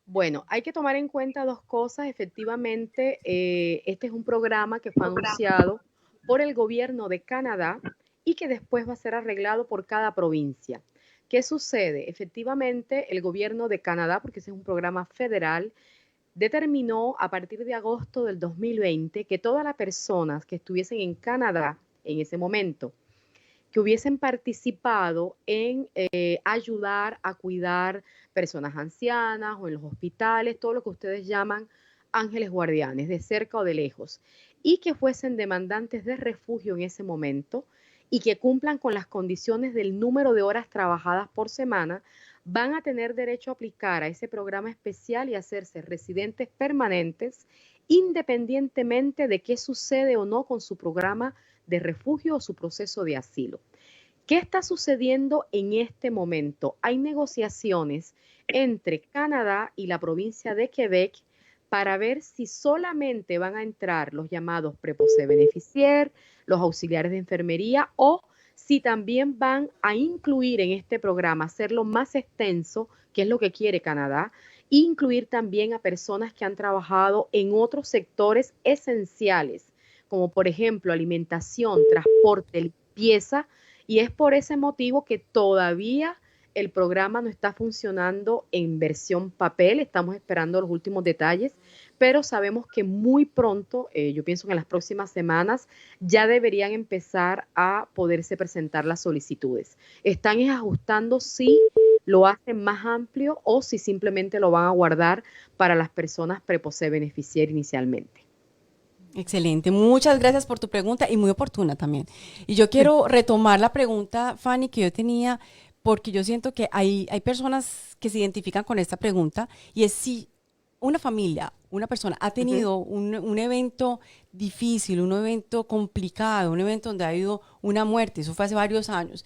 Bueno, hay que tomar en cuenta dos cosas. Efectivamente, este es un programa que fue anunciado por el gobierno de Canadá y que después va a ser arreglado por cada provincia. ¿Qué sucede? Efectivamente, el gobierno de Canadá, porque ese es un programa federal, determinó a partir de agosto del 2020 que todas las personas que estuviesen en Canadá en ese momento, que hubiesen participado en ayudar a cuidar personas ancianas o en los hospitales, todo lo que ustedes llaman ángeles guardianes, de cerca o de lejos, y que fuesen demandantes de refugio en ese momento y que cumplan con las condiciones del número de horas trabajadas por semana, van a tener derecho a aplicar a ese programa especial y hacerse residentes permanentes independientemente de qué sucede o no con su programa de refugio o su proceso de asilo. ¿Qué está sucediendo en este momento? Hay negociaciones entre Canadá y la provincia de Quebec para ver si solamente van a entrar los llamados preposé beneficiaires, los auxiliares de enfermería, o si también van a incluir en este programa, hacerlo más extenso, que es lo que quiere Canadá, e incluir también a personas que han trabajado en otros sectores esenciales, como por ejemplo alimentación, transporte, limpieza, y es por ese motivo que todavía el programa no está funcionando en versión papel, estamos esperando los últimos detalles, pero sabemos que muy pronto, yo pienso que en las próximas semanas, ya deberían empezar a poderse presentar las solicitudes. Están ajustando si lo hacen más amplio o si simplemente lo van a guardar para las personas preposé beneficiar inicialmente. Excelente, muchas gracias por tu pregunta y muy oportuna también. Y yo quiero retomar la pregunta, Fanny, que yo tenía, porque yo siento que hay personas que se identifican con esta pregunta, y es si una familia, una persona ha tenido un evento difícil, un evento complicado, un evento donde ha habido una muerte, eso fue hace varios años,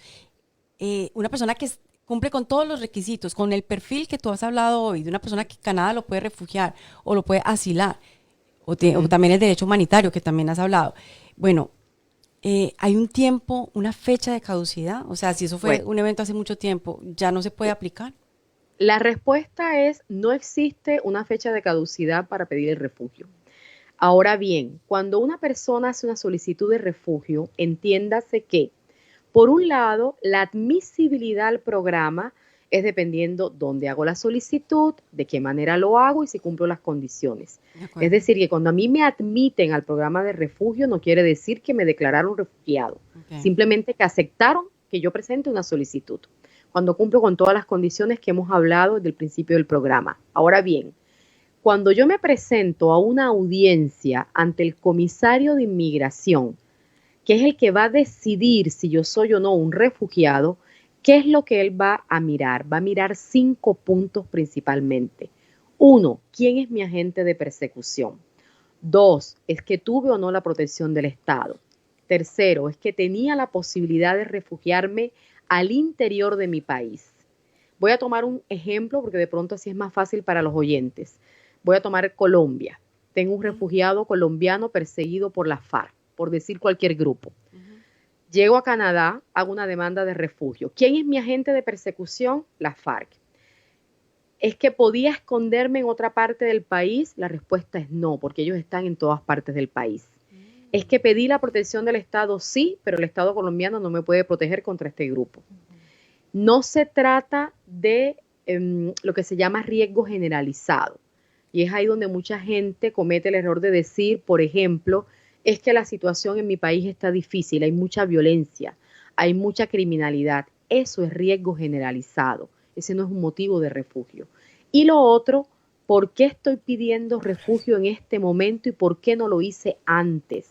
una persona que cumple con todos los requisitos, con el perfil que tú has hablado hoy, de una persona que Canadá lo puede refugiar o lo puede asilar, o también el derecho humanitario que también has hablado. Bueno, ¿hay un tiempo, una fecha de caducidad? O sea, si eso fue un evento hace mucho tiempo, ¿ya no se puede aplicar? La respuesta es, no existe una fecha de caducidad para pedir el refugio. Ahora bien, cuando una persona hace una solicitud de refugio, entiéndase que, por un lado, la admisibilidad al programa es dependiendo dónde hago la solicitud, de qué manera lo hago y si cumplo las condiciones. Es decir, que cuando a mí me admiten al programa de refugio, no quiere decir que me declararon refugiado. Simplemente que aceptaron que yo presente una solicitud, cuando cumplo con todas las condiciones que hemos hablado desde el principio del programa. Ahora bien, cuando yo me presento a una audiencia ante el comisario de inmigración, que es el que va a decidir si yo soy o no un refugiado, ¿qué es lo que él va a mirar? Va a mirar 5 puntos principalmente. 1, ¿quién es mi agente de persecución? 2, ¿es que tuve o no la protección del Estado? Tercero, ¿es que tenía la posibilidad de refugiarme al interior de mi país? Voy a tomar un ejemplo porque de pronto así es más fácil para los oyentes. Voy a tomar Colombia. Tengo un refugiado colombiano perseguido por la FARC, por decir cualquier grupo. Llego a Canadá, hago una demanda de refugio. ¿Quién es mi agente de persecución? La FARC. ¿Es que podía esconderme en otra parte del país? La respuesta es no, porque ellos están en todas partes del país. ¿Es que pedí la protección del Estado? Sí, pero el Estado colombiano no me puede proteger contra este grupo. No se trata de lo que se llama riesgo generalizado. Y es ahí donde mucha gente comete el error de decir, por ejemplo, es que la situación en mi país está difícil, hay mucha violencia, hay mucha criminalidad. Eso es riesgo generalizado. Ese no es un motivo de refugio. Y lo otro, ¿por qué estoy pidiendo refugio en este momento y por qué no lo hice antes?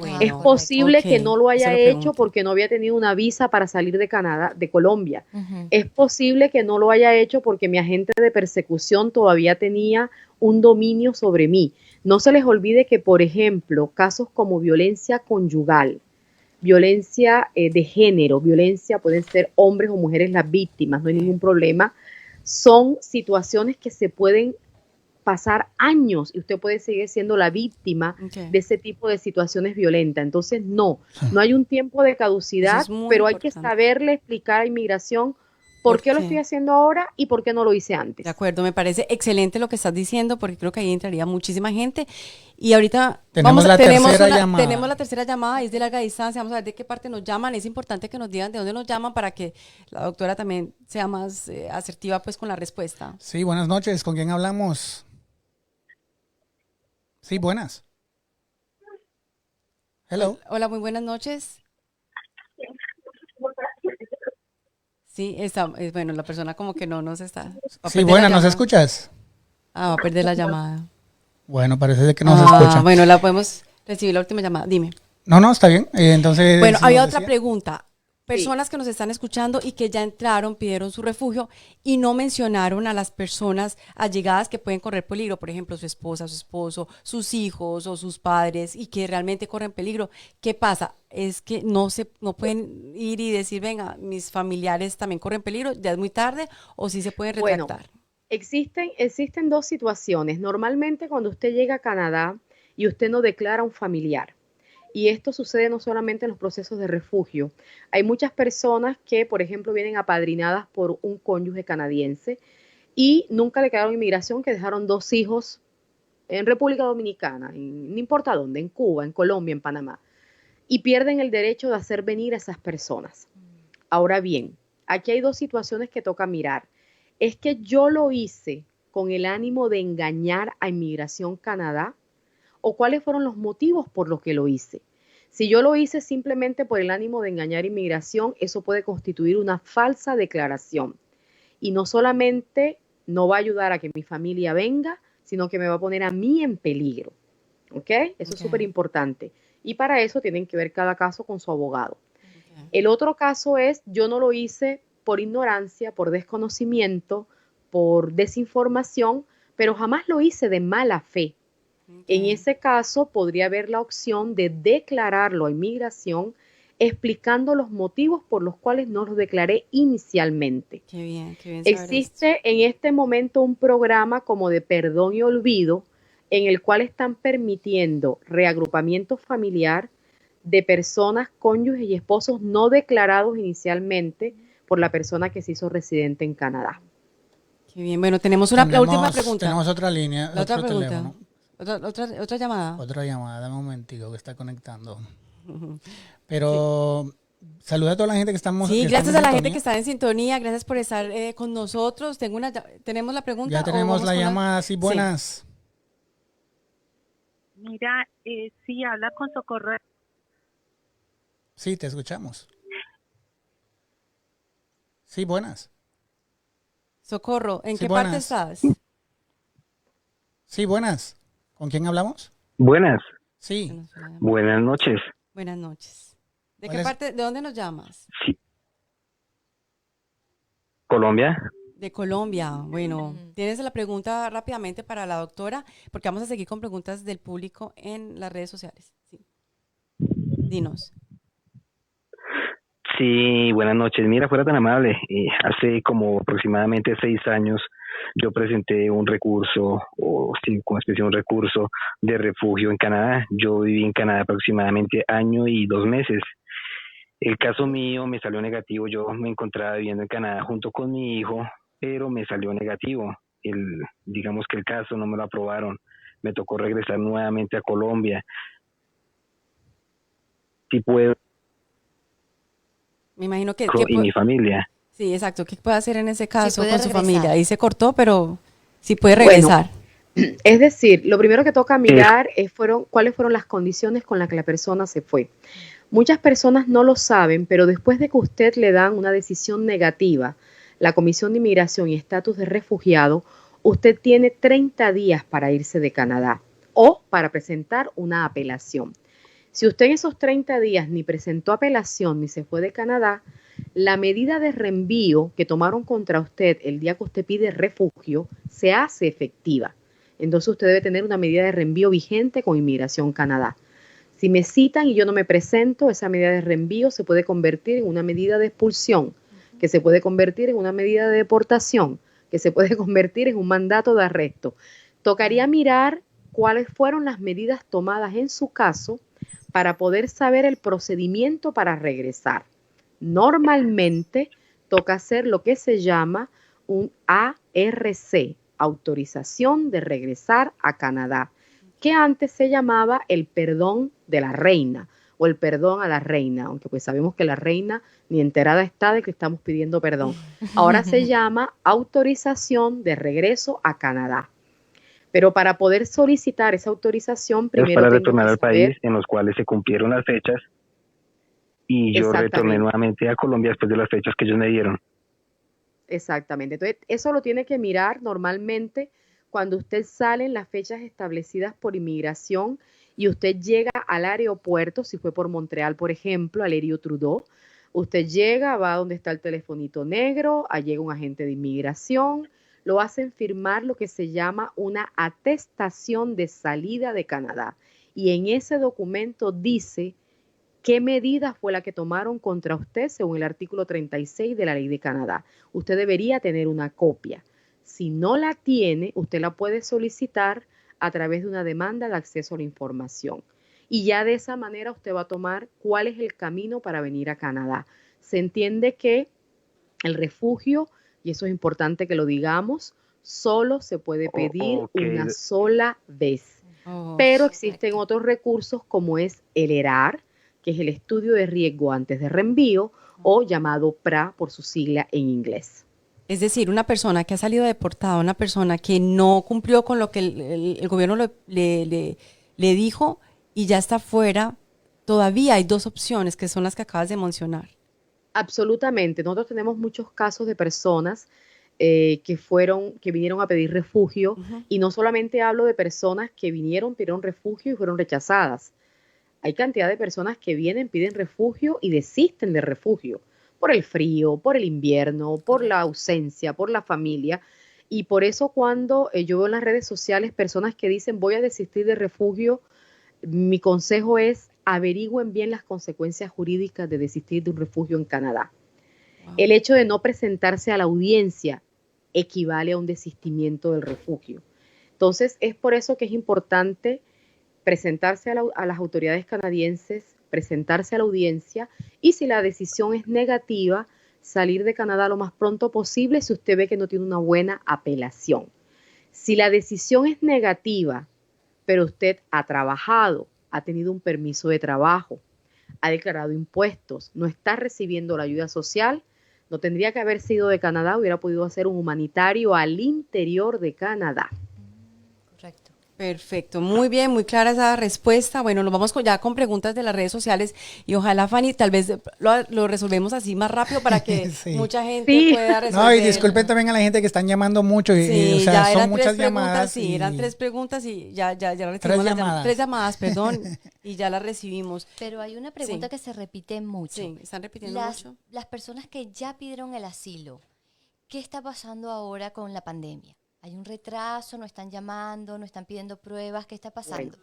Bueno, Es posible ok, que no lo haya se lo hecho pregunto. porque no había tenido una visa para salir de Canadá, de Colombia. Ujú. Es posible que no lo haya hecho porque mi agente de persecución todavía tenía un dominio sobre mí. No se les olvide que, por ejemplo, casos como violencia conyugal, violencia de género, violencia, pueden ser hombres o mujeres las víctimas, no hay ningún problema, son situaciones que se pueden pasar años y usted puede seguir siendo la víctima Ok. de ese tipo de situaciones violentas. Entonces, no hay un tiempo de caducidad, Eso es muy pero hay que importante. saberle explicar a inmigración por qué lo qué? estoy haciendo ahora y por qué no lo hice antes. De acuerdo, me parece excelente lo que estás diciendo porque creo que ahí entraría muchísima gente. Y ahorita Tenemos la tercera llamada. tenemos la tercera llamada, es de larga distancia, vamos a ver de qué parte nos llaman. Es importante que nos digan de dónde nos llaman para que la doctora también sea más asertiva pues con la respuesta. Sí, buenas noches. ¿Con quién hablamos? Sí, buenas. Hello. Hola, muy buenas noches. Sí, bueno, la persona como que no nos está. va a Sí, perder la buenas, ¿nos llamada. escuchas? Va a perder la llamada. Bueno, parece que nos escucha. Bueno, la podemos recibir la última llamada. Dime. No, está bien. Entonces. Bueno, nos había otra decía. pregunta. Personas que nos están escuchando y que ya entraron, pidieron su refugio y no mencionaron a las personas allegadas que pueden correr peligro, por ejemplo, su esposa, su esposo, sus hijos o sus padres y que realmente corren peligro. ¿Qué pasa? Es que no pueden ir y decir, venga, mis familiares también corren peligro, ya es muy tarde, o sí se pueden Bueno, retractar. existen 2 situaciones. Normalmente cuando usted llega a Canadá y usted no declara un familiar, y esto sucede no solamente en los procesos de refugio. Hay muchas personas que, por ejemplo, vienen apadrinadas por un cónyuge canadiense y nunca declararon inmigración, que dejaron 2 hijos en República Dominicana, no importa dónde, en Cuba, en Colombia, en Panamá, y pierden el derecho de hacer venir a esas personas. Ahora bien, aquí hay 2 situaciones que toca mirar. ¿Es que yo lo hice con el ánimo de engañar a Inmigración Canadá? ¿O cuáles fueron los motivos por los que lo hice? Si yo lo hice simplemente por el ánimo de engañar inmigración, eso puede constituir una falsa declaración. Y no solamente no va a ayudar a que mi familia venga, sino que me va a poner a mí en peligro. ¿Ok? Eso es súper importante. Y para eso tienen que ver cada caso con su abogado. El otro caso es, yo no lo hice por ignorancia, por desconocimiento, por desinformación, pero jamás lo hice de mala fe. En ese caso, podría haber la opción de declararlo a inmigración explicando los motivos por los cuales no lo declaré inicialmente. Qué bien saber Existe en este momento un programa como de perdón y olvido en el cual están permitiendo reagrupamiento familiar de personas, cónyuges y esposos no declarados inicialmente por la persona que se hizo residente en Canadá. Qué bien. Bueno, tenemos la última pregunta. Tenemos otra línea, La otra otro pregunta. teléfono. Otra llamada. Otra llamada, dame un momentico que está conectando. Pero saluda a toda la gente que estamos. Sí, que gracias estamos a la en gente que sintonía. está en sintonía, gracias por estar con nosotros. ¿Tenemos la pregunta? Ya o tenemos vamos la con llamada, sí, buenas. Mira, sí, habla con Socorro. Sí, te escuchamos. Sí, buenas. Socorro, ¿en Sí, qué parte buenas. estás? Sí, buenas. ¿Con quién hablamos? Buenas, Sí. buenas noches. Buenas noches. ¿De ¿Cuál qué es? parte, de dónde nos llamas? Sí. Colombia. De Colombia. Bueno, tienes la pregunta rápidamente para la doctora, porque vamos a seguir con preguntas del público en las redes sociales. Sí. Dinos. Sí, buenas noches. Mira, fuera tan amable. Hace como aproximadamente 6 años yo presenté un recurso, o sí, como especie de un recurso de refugio en Canadá. Yo viví en Canadá aproximadamente año y 2 meses. El caso mío me salió negativo. Yo me encontraba viviendo en Canadá junto con mi hijo, pero me salió negativo. Digamos que el caso no me lo aprobaron. Me tocó regresar nuevamente a Colombia. Si puedo, Me imagino que, y mi familia. sí, exacto. ¿Qué puede hacer en ese caso puede con su regresar. familia? Ahí se cortó, pero sí puede Bueno, regresar. Es decir, lo primero que toca mirar cuáles fueron las condiciones con las que la persona se fue. Muchas personas no lo saben, pero después de que usted le dan una decisión negativa, la Comisión de Inmigración y Estatus de Refugiado, usted tiene 30 días para irse de Canadá o para presentar una apelación. Si usted en esos 30 días ni presentó apelación ni se fue de Canadá, la medida de reenvío que tomaron contra usted el día que usted pide refugio se hace efectiva. Entonces usted debe tener una medida de reenvío vigente con Inmigración Canadá. Si me citan y yo no me presento, esa medida de reenvío se puede convertir en una medida de expulsión, que se puede convertir en una medida de deportación, que se puede convertir en un mandato de arresto. Tocaría mirar cuáles fueron las medidas tomadas en su caso para poder saber el procedimiento para regresar. Normalmente toca hacer lo que se llama un ARC, autorización de regresar a Canadá, que antes se llamaba el perdón de la reina o el perdón a la reina, aunque pues sabemos que la reina ni enterada está de que estamos pidiendo perdón. Ahora se llama autorización de regreso a Canadá. Pero para poder solicitar esa autorización, Es primero para tengo retornar que al saber país en los cuales se cumplieron las fechas y yo retorné exactamente. nuevamente a Colombia después de las fechas que ellos me dieron. Exactamente. Entonces, eso lo tiene que mirar normalmente cuando usted sale en las fechas establecidas por inmigración y usted llega al aeropuerto, si fue por Montreal, por ejemplo, al Aéreo Trudeau, usted llega, va donde está el telefonito negro, allí llega un agente de inmigración, lo hacen firmar lo que se llama una atestación de salida de Canadá. Y en ese documento dice qué medida fue la que tomaron contra usted según el artículo 36 de la Ley de Canadá. Usted debería tener una copia. Si no la tiene, usted la puede solicitar a través de una demanda de acceso a la información. Y ya de esa manera usted va a tomar cuál es el camino para venir a Canadá. Se entiende que el refugio, y eso es importante que lo digamos, solo se puede pedir una sola vez. Pero existen otros recursos como es el ERAR, que es el estudio de riesgo antes de reenvío, o llamado PRA por su sigla en inglés. Es decir, una persona que ha salido deportada, una persona que no cumplió con lo que el gobierno le dijo y ya está fuera, todavía hay dos opciones que son las que acabas de mencionar. Absolutamente. Nosotros tenemos muchos casos de personas que vinieron a pedir refugio, y no solamente hablo de personas que vinieron, pidieron refugio y fueron rechazadas. Hay cantidad de personas que vienen, piden refugio y desisten de refugio por el frío, por el invierno, por la ausencia, por la familia. Y por eso cuando yo veo en las redes sociales personas que dicen voy a desistir de refugio, mi consejo es averigüen bien las consecuencias jurídicas de desistir de un refugio en Canadá. Wow. El hecho de no presentarse a la audiencia equivale a un desistimiento del refugio. Entonces es por eso que es importante presentarse a las autoridades canadienses, presentarse a la audiencia, y si la decisión es negativa, salir de Canadá lo más pronto posible si usted ve que no tiene una buena apelación. Si la decisión es negativa, pero usted ha trabajado, ha tenido un permiso de trabajo, ha declarado impuestos, no está recibiendo la ayuda social, no tendría que haber sido de Canadá, hubiera podido hacer un humanitario al interior de Canadá. Correcto. Perfecto, muy bien, muy clara esa respuesta. Bueno, nos vamos ya con preguntas de las redes sociales y ojalá, Fanny, tal vez lo resolvemos así más rápido para que Sí. mucha gente Sí. pueda resolver. No, y disculpen también a la gente que están llamando mucho, Sí, o sea, ya son eran muchas tres preguntas, llamadas. sí, eran y- 3 preguntas y ya recibimos Tres las llamadas. 3 llamadas, perdón, y ya las recibimos. Pero hay una pregunta Sí. que se repite mucho. Sí, están repitiendo mucho. Las personas que ya pidieron el asilo, ¿qué está pasando ahora con la pandemia? ¿Hay un retraso? ¿No están llamando? ¿No están pidiendo pruebas? ¿Qué está pasando?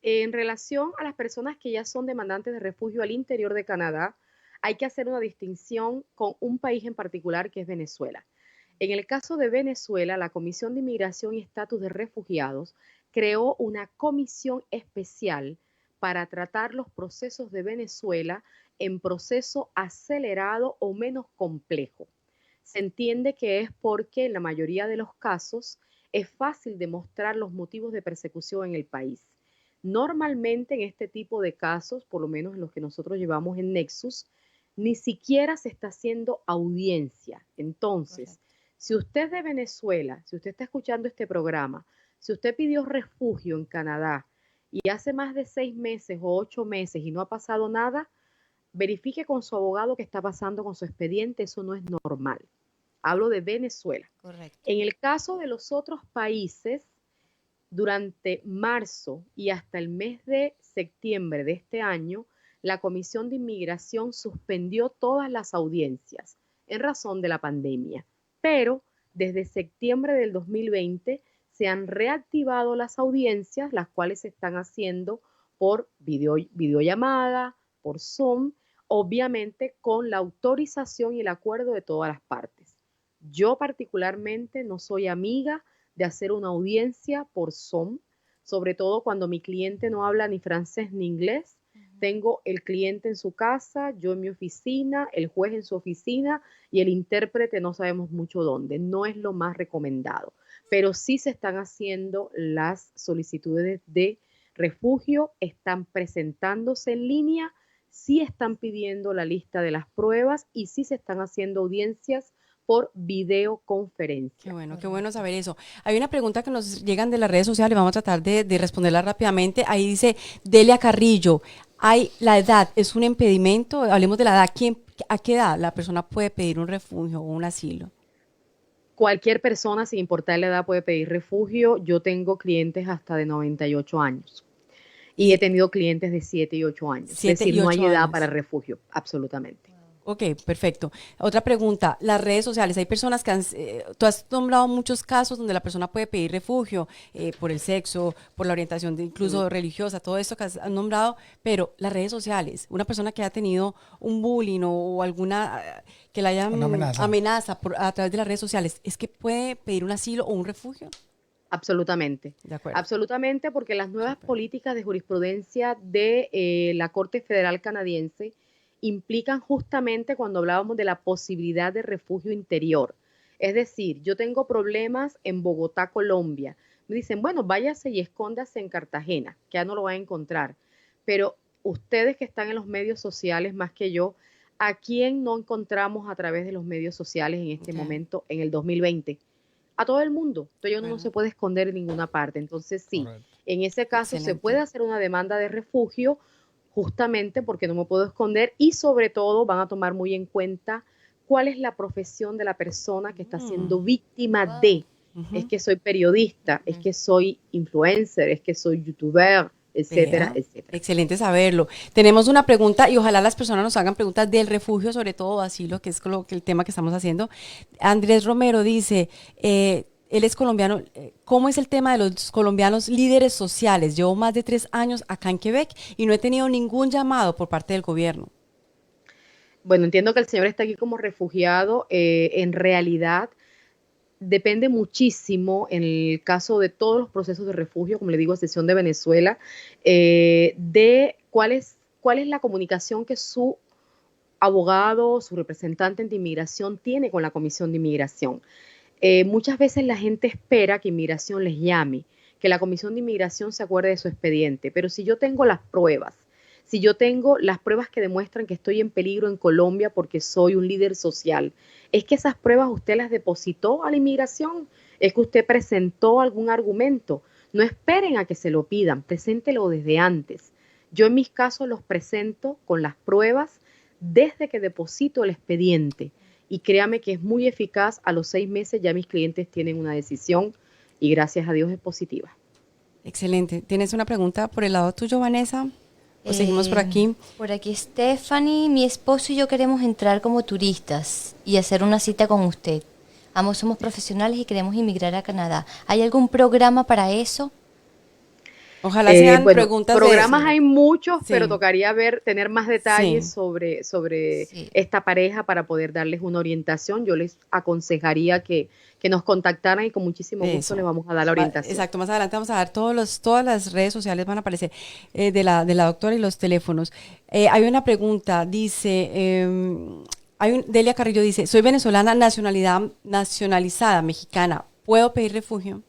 En relación a las personas que ya son demandantes de refugio al interior de Canadá, hay que hacer una distinción con un país en particular que es Venezuela. En el caso de Venezuela, la Comisión de Inmigración y Estatus de Refugiados creó una comisión especial para tratar los procesos de Venezuela en proceso acelerado o menos complejo. Se entiende que es porque en la mayoría de los casos es fácil demostrar los motivos de persecución en el país. Normalmente en este tipo de casos, por lo menos en los que nosotros llevamos en Nexus, ni siquiera se está haciendo audiencia. Entonces, si usted es de Venezuela, si usted está escuchando este programa, si usted pidió refugio en Canadá y hace más de 6 meses o 8 meses y no ha pasado nada, verifique con su abogado qué está pasando con su expediente, eso no es normal. Hablo de Venezuela. Correcto. En el caso de los otros países, durante marzo y hasta el mes de septiembre de este año, la Comisión de Inmigración suspendió todas las audiencias en razón de la pandemia. Pero desde septiembre del 2020 se han reactivado las audiencias, las cuales se están haciendo por videollamada, por Zoom, obviamente con la autorización y el acuerdo de todas las partes. Yo particularmente no soy amiga de hacer una audiencia por Zoom, sobre todo cuando mi cliente no habla ni francés ni inglés. Tengo el cliente en su casa, yo en mi oficina, el juez en su oficina y el intérprete no sabemos mucho dónde. No es lo más recomendado, pero sí se están haciendo las solicitudes de refugio, están presentándose en línea, sí están pidiendo la lista de las pruebas y sí se están haciendo audiencias por videoconferencia. Qué bueno saber eso. Hay una pregunta que nos llegan de las redes sociales, vamos a tratar de responderla rápidamente. Ahí dice Delia Carrillo, ¿la edad es un impedimento? Hablemos de la edad. ¿A qué edad la persona puede pedir un refugio o un asilo? Cualquier persona, sin importar la edad, puede pedir refugio. Yo tengo clientes hasta de 98 años y he tenido clientes de 7 y 8 años. Es decir, no hay edad para refugio, absolutamente. Ok, perfecto. Otra pregunta, las redes sociales, hay personas que tú has nombrado muchos casos donde la persona puede pedir refugio por el sexo, por la orientación incluso religiosa, todo esto que has nombrado, pero las redes sociales, una persona que ha tenido un bullying o alguna, que la hayan amenaza a través de las redes sociales, ¿es que puede pedir un asilo o un refugio? Absolutamente. De acuerdo. Absolutamente, porque las nuevas políticas de jurisprudencia de la Corte Federal Canadiense implican justamente cuando hablábamos de la posibilidad de refugio interior. Es decir, yo tengo problemas en Bogotá, Colombia. Me dicen, bueno, váyase y escóndase en Cartagena, que ya no lo va a encontrar. Pero ustedes que están en los medios sociales más que yo, ¿a quién no encontramos a través de los medios sociales en este momento, en el 2020? A todo el mundo. Entonces uno no se puede esconder en ninguna parte. Entonces sí, en ese caso se puede hacer una demanda de refugio justamente porque no me puedo esconder y sobre todo van a tomar muy en cuenta cuál es la profesión de la persona que está siendo víctima de. Es que soy periodista, es que soy influencer, es que soy youtuber, etcétera, etcétera. Excelente saberlo. Tenemos una pregunta y ojalá las personas nos hagan preguntas del refugio, sobre todo asilo, que es el tema que estamos haciendo. Andrés Romero dice, él es colombiano, ¿cómo es el tema de los colombianos líderes sociales? Llevo más de 3 años acá en Quebec y no he tenido ningún llamado por parte del gobierno. Bueno, entiendo que el señor está aquí como refugiado. En realidad depende muchísimo, en el caso de todos los procesos de refugio, como le digo, a excepción de Venezuela, de cuál es la comunicación que su abogado, su representante de inmigración tiene con la Comisión de Inmigración. Muchas veces la gente espera que inmigración les llame, que la Comisión de Inmigración se acuerde de su expediente, pero si yo tengo las pruebas, si yo tengo las pruebas que demuestran que estoy en peligro en Colombia porque soy un líder social, ¿es que esas pruebas usted las depositó a la inmigración? ¿Es que usted presentó algún argumento? No esperen a que se lo pidan, preséntelo desde antes. Yo en mis casos los presento con las pruebas desde que deposito el expediente y créame que es muy eficaz. A los 6 meses ya mis clientes tienen una decisión y gracias a Dios es positiva. Excelente. ¿Tienes una pregunta por el lado tuyo, Vanessa? ¿O seguimos por aquí? Por aquí, Stephanie, mi esposo y yo queremos entrar como turistas y hacer una cita con usted. Ambos somos profesionales y queremos inmigrar a Canadá. ¿Hay algún programa para eso? Ojalá sean Bueno, preguntas programas de... hay muchos, Sí. pero tocaría tener más detalles Sí. sobre Sí. esta pareja para poder darles una orientación. Yo les aconsejaría que nos contactaran y con muchísimo gusto Eso. les vamos a dar la orientación. Exacto, más adelante vamos a dar todas las redes sociales van a aparecer de la doctora y los teléfonos. Hay una pregunta, dice, Delia Carrillo dice, soy venezolana, nacionalizada mexicana, ¿puedo pedir refugio?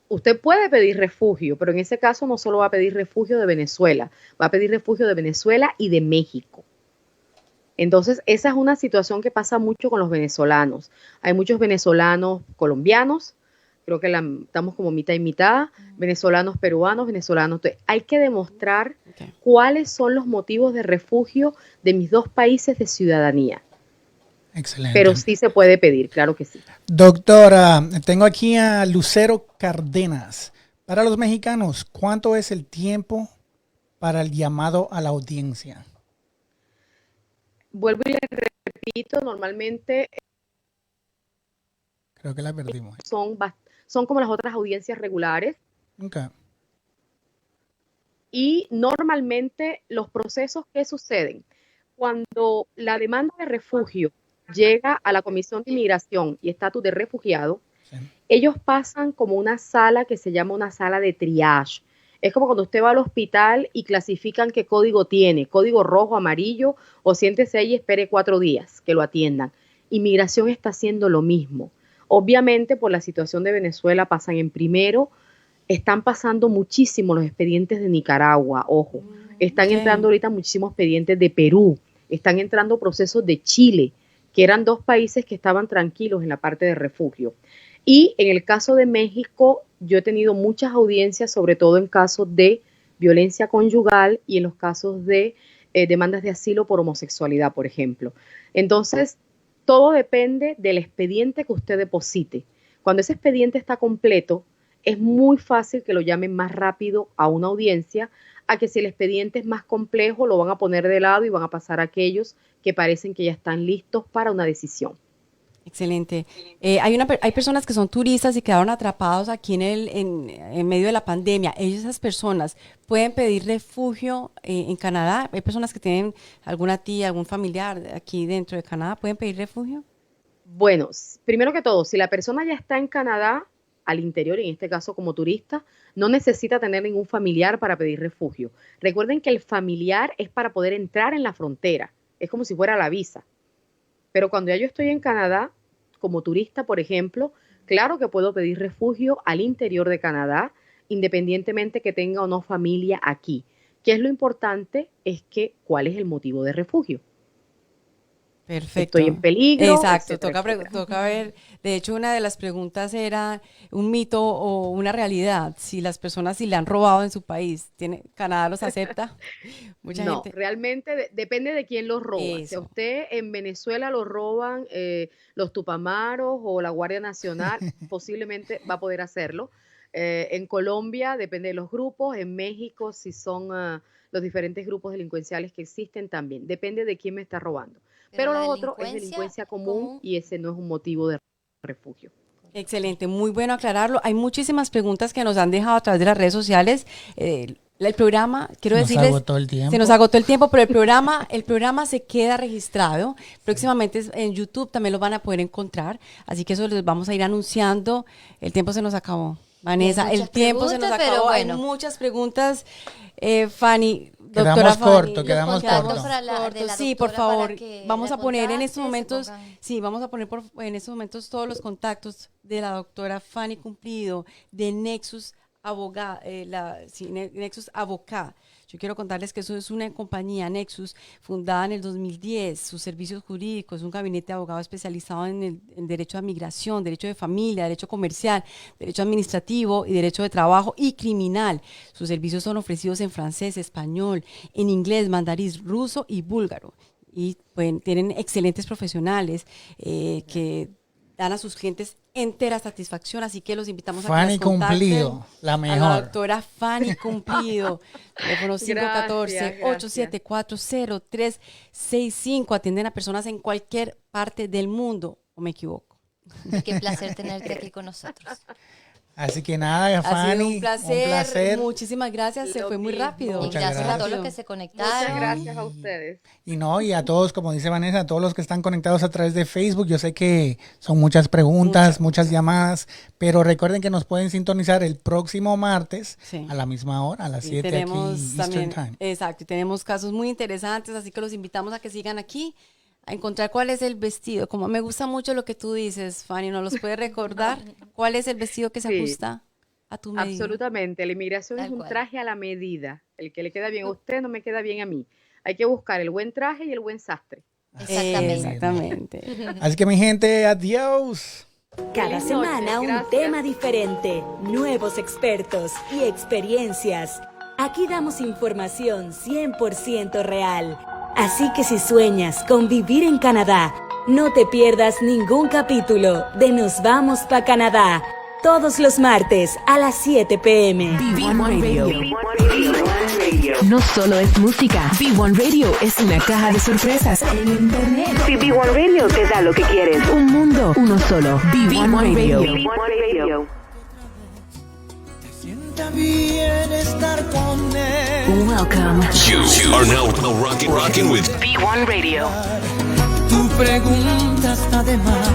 Usted puede pedir refugio, pero en ese caso no solo va a pedir refugio de Venezuela, va a pedir refugio de Venezuela y de México. Entonces, esa es una situación que pasa mucho con los venezolanos. Hay muchos venezolanos colombianos, creo que estamos como mitad y mitad, venezolanos peruanos, venezolanos. Entonces, hay que demostrar cuáles son los motivos de refugio de mis dos países de ciudadanía. Excelente. Pero sí se puede pedir, claro que sí. Doctora, tengo aquí a Lucero Cárdenas. Para los mexicanos, ¿cuánto es el tiempo para el llamado a la audiencia? Vuelvo y le repito, normalmente Creo que la perdimos. son como las otras audiencias regulares Okay. y normalmente los procesos que suceden cuando la demanda de refugio llega a la Comisión de Inmigración y Estatus de Refugiado, Sí. ellos pasan como una sala que se llama una sala de triage. Es como cuando usted va al hospital y clasifican qué código tiene, código rojo, amarillo, o siéntese ahí y espere 4 días que lo atiendan. Inmigración está haciendo lo mismo. Obviamente, por la situación de Venezuela, pasan en primero, están pasando muchísimo los expedientes de Nicaragua, ojo. Están entrando ahorita muchísimos expedientes de Perú, están entrando procesos de Chile, que eran 2 países que estaban tranquilos en la parte de refugio. Y en el caso de México, yo he tenido muchas audiencias, sobre todo en casos de violencia conyugal y en los casos de demandas de asilo por homosexualidad, por ejemplo. Entonces, todo depende del expediente que usted deposite. Cuando ese expediente está completo, es muy fácil que lo llamen más rápido a una audiencia, a que si el expediente es más complejo, lo van a poner de lado y van a pasar a aquellos que parecen que ya están listos para una decisión. Excelente. Hay personas que son turistas y quedaron atrapados aquí en medio de la pandemia. Esas personas pueden pedir refugio en Canadá. Hay personas que tienen alguna tía, algún familiar aquí dentro de Canadá. ¿Pueden pedir refugio? Bueno, primero que todo, si la persona ya está en Canadá, al interior, en este caso como turista, no necesita tener ningún familiar para pedir refugio. Recuerden que el familiar es para poder entrar en la frontera. Es como si fuera la visa. Pero cuando ya yo estoy en Canadá, como turista, por ejemplo, claro que puedo pedir refugio al interior de Canadá, independientemente que tenga o no familia aquí. ¿Qué es lo importante? Es que, ¿cuál es el motivo de refugio? Perfecto. Estoy en peligro. Exacto, etcétera, toca ver. De hecho, una de las preguntas era un mito o una realidad. Si las personas, si le han robado en su país, ¿Canadá los acepta? Mucha no, gente. realmente depende de quién los roba. Eso. Si a usted en Venezuela lo roban los Tupamaros o la Guardia Nacional, posiblemente va a poder hacerlo. En Colombia depende de los grupos. En México, si son los diferentes grupos delincuenciales que existen también. Depende de quién me está robando. Pero lo otro es delincuencia común y ese no es un motivo de refugio. Excelente, muy bueno aclararlo. Hay muchísimas preguntas que nos han dejado a través de las redes sociales. El programa, quiero decirles, se nos agotó el tiempo. Se nos agotó el tiempo, pero el programa se queda registrado. Próximamente en YouTube también lo van a poder encontrar, así que eso les vamos a ir anunciando. El tiempo se nos acabó. Vanessa, el tiempo se nos acabó. Bueno. Hay muchas preguntas. Fanny, doctora Fanny. Quedamos corto. Sí, por favor. Vamos a poner en estos momentos, en estos momentos todos los contactos de la doctora Fanny Cumplido de Nexus Nexus Avocat. Yo quiero contarles que eso es una compañía, Nexus, fundada en el 2010. Sus servicios jurídicos, un gabinete de abogados especializado en derecho de migración, derecho de familia, derecho comercial, derecho administrativo y derecho de trabajo y criminal. Sus servicios son ofrecidos en francés, español, en inglés, mandarín, ruso y búlgaro. Y pues, tienen excelentes profesionales que dan a sus clientes entera satisfacción, así que los invitamos a que Fanny nos contacten. Cumplido, la mejor. A la doctora Fanny Cumplido, teléfono 514-874-0365. Atienden a personas en cualquier parte del mundo, ¿o me equivoco? Qué placer tenerte aquí con nosotros. Así que nada, Fanny, ha sido un placer. Muchísimas gracias, se fue muy rápido. Y gracias a todos los que se conectaron. Muchas gracias a ustedes. Y a todos, como dice Vanessa, a todos los que están conectados a través de Facebook. Yo sé que son muchas preguntas, muchas llamadas, pero recuerden que nos pueden sintonizar el próximo martes a la misma hora, a las 7 aquí Eastern Time. Exacto, y tenemos casos muy interesantes, así que los invitamos a que sigan aquí, a encontrar cuál es el vestido. Como me gusta mucho lo que tú dices, Fanny, ¿nos los puedes recordar? ¿Cuál es el vestido que se ajusta a tu medida? Absolutamente, la inmigración es un traje a la medida. El que le queda bien a usted no me queda bien a mí. Hay que buscar el buen traje y el buen sastre. Exactamente. Así que mi gente, adiós. Cada semana un tema diferente, nuevos expertos y experiencias. Aquí damos información 100% real. Así que si sueñas con vivir en Canadá, no te pierdas ningún capítulo de Nos Vamos Pa' Canadá, todos los martes a las 7 p.m. B1 Radio. No solo es música, B1 Radio es una caja de sorpresas en internet. B1 Radio te da lo que quieres. Un mundo, uno solo. B1 Radio. Bien estar con él. Welcome. You are now rocking with B1 Radio. Tu pregunta está de más.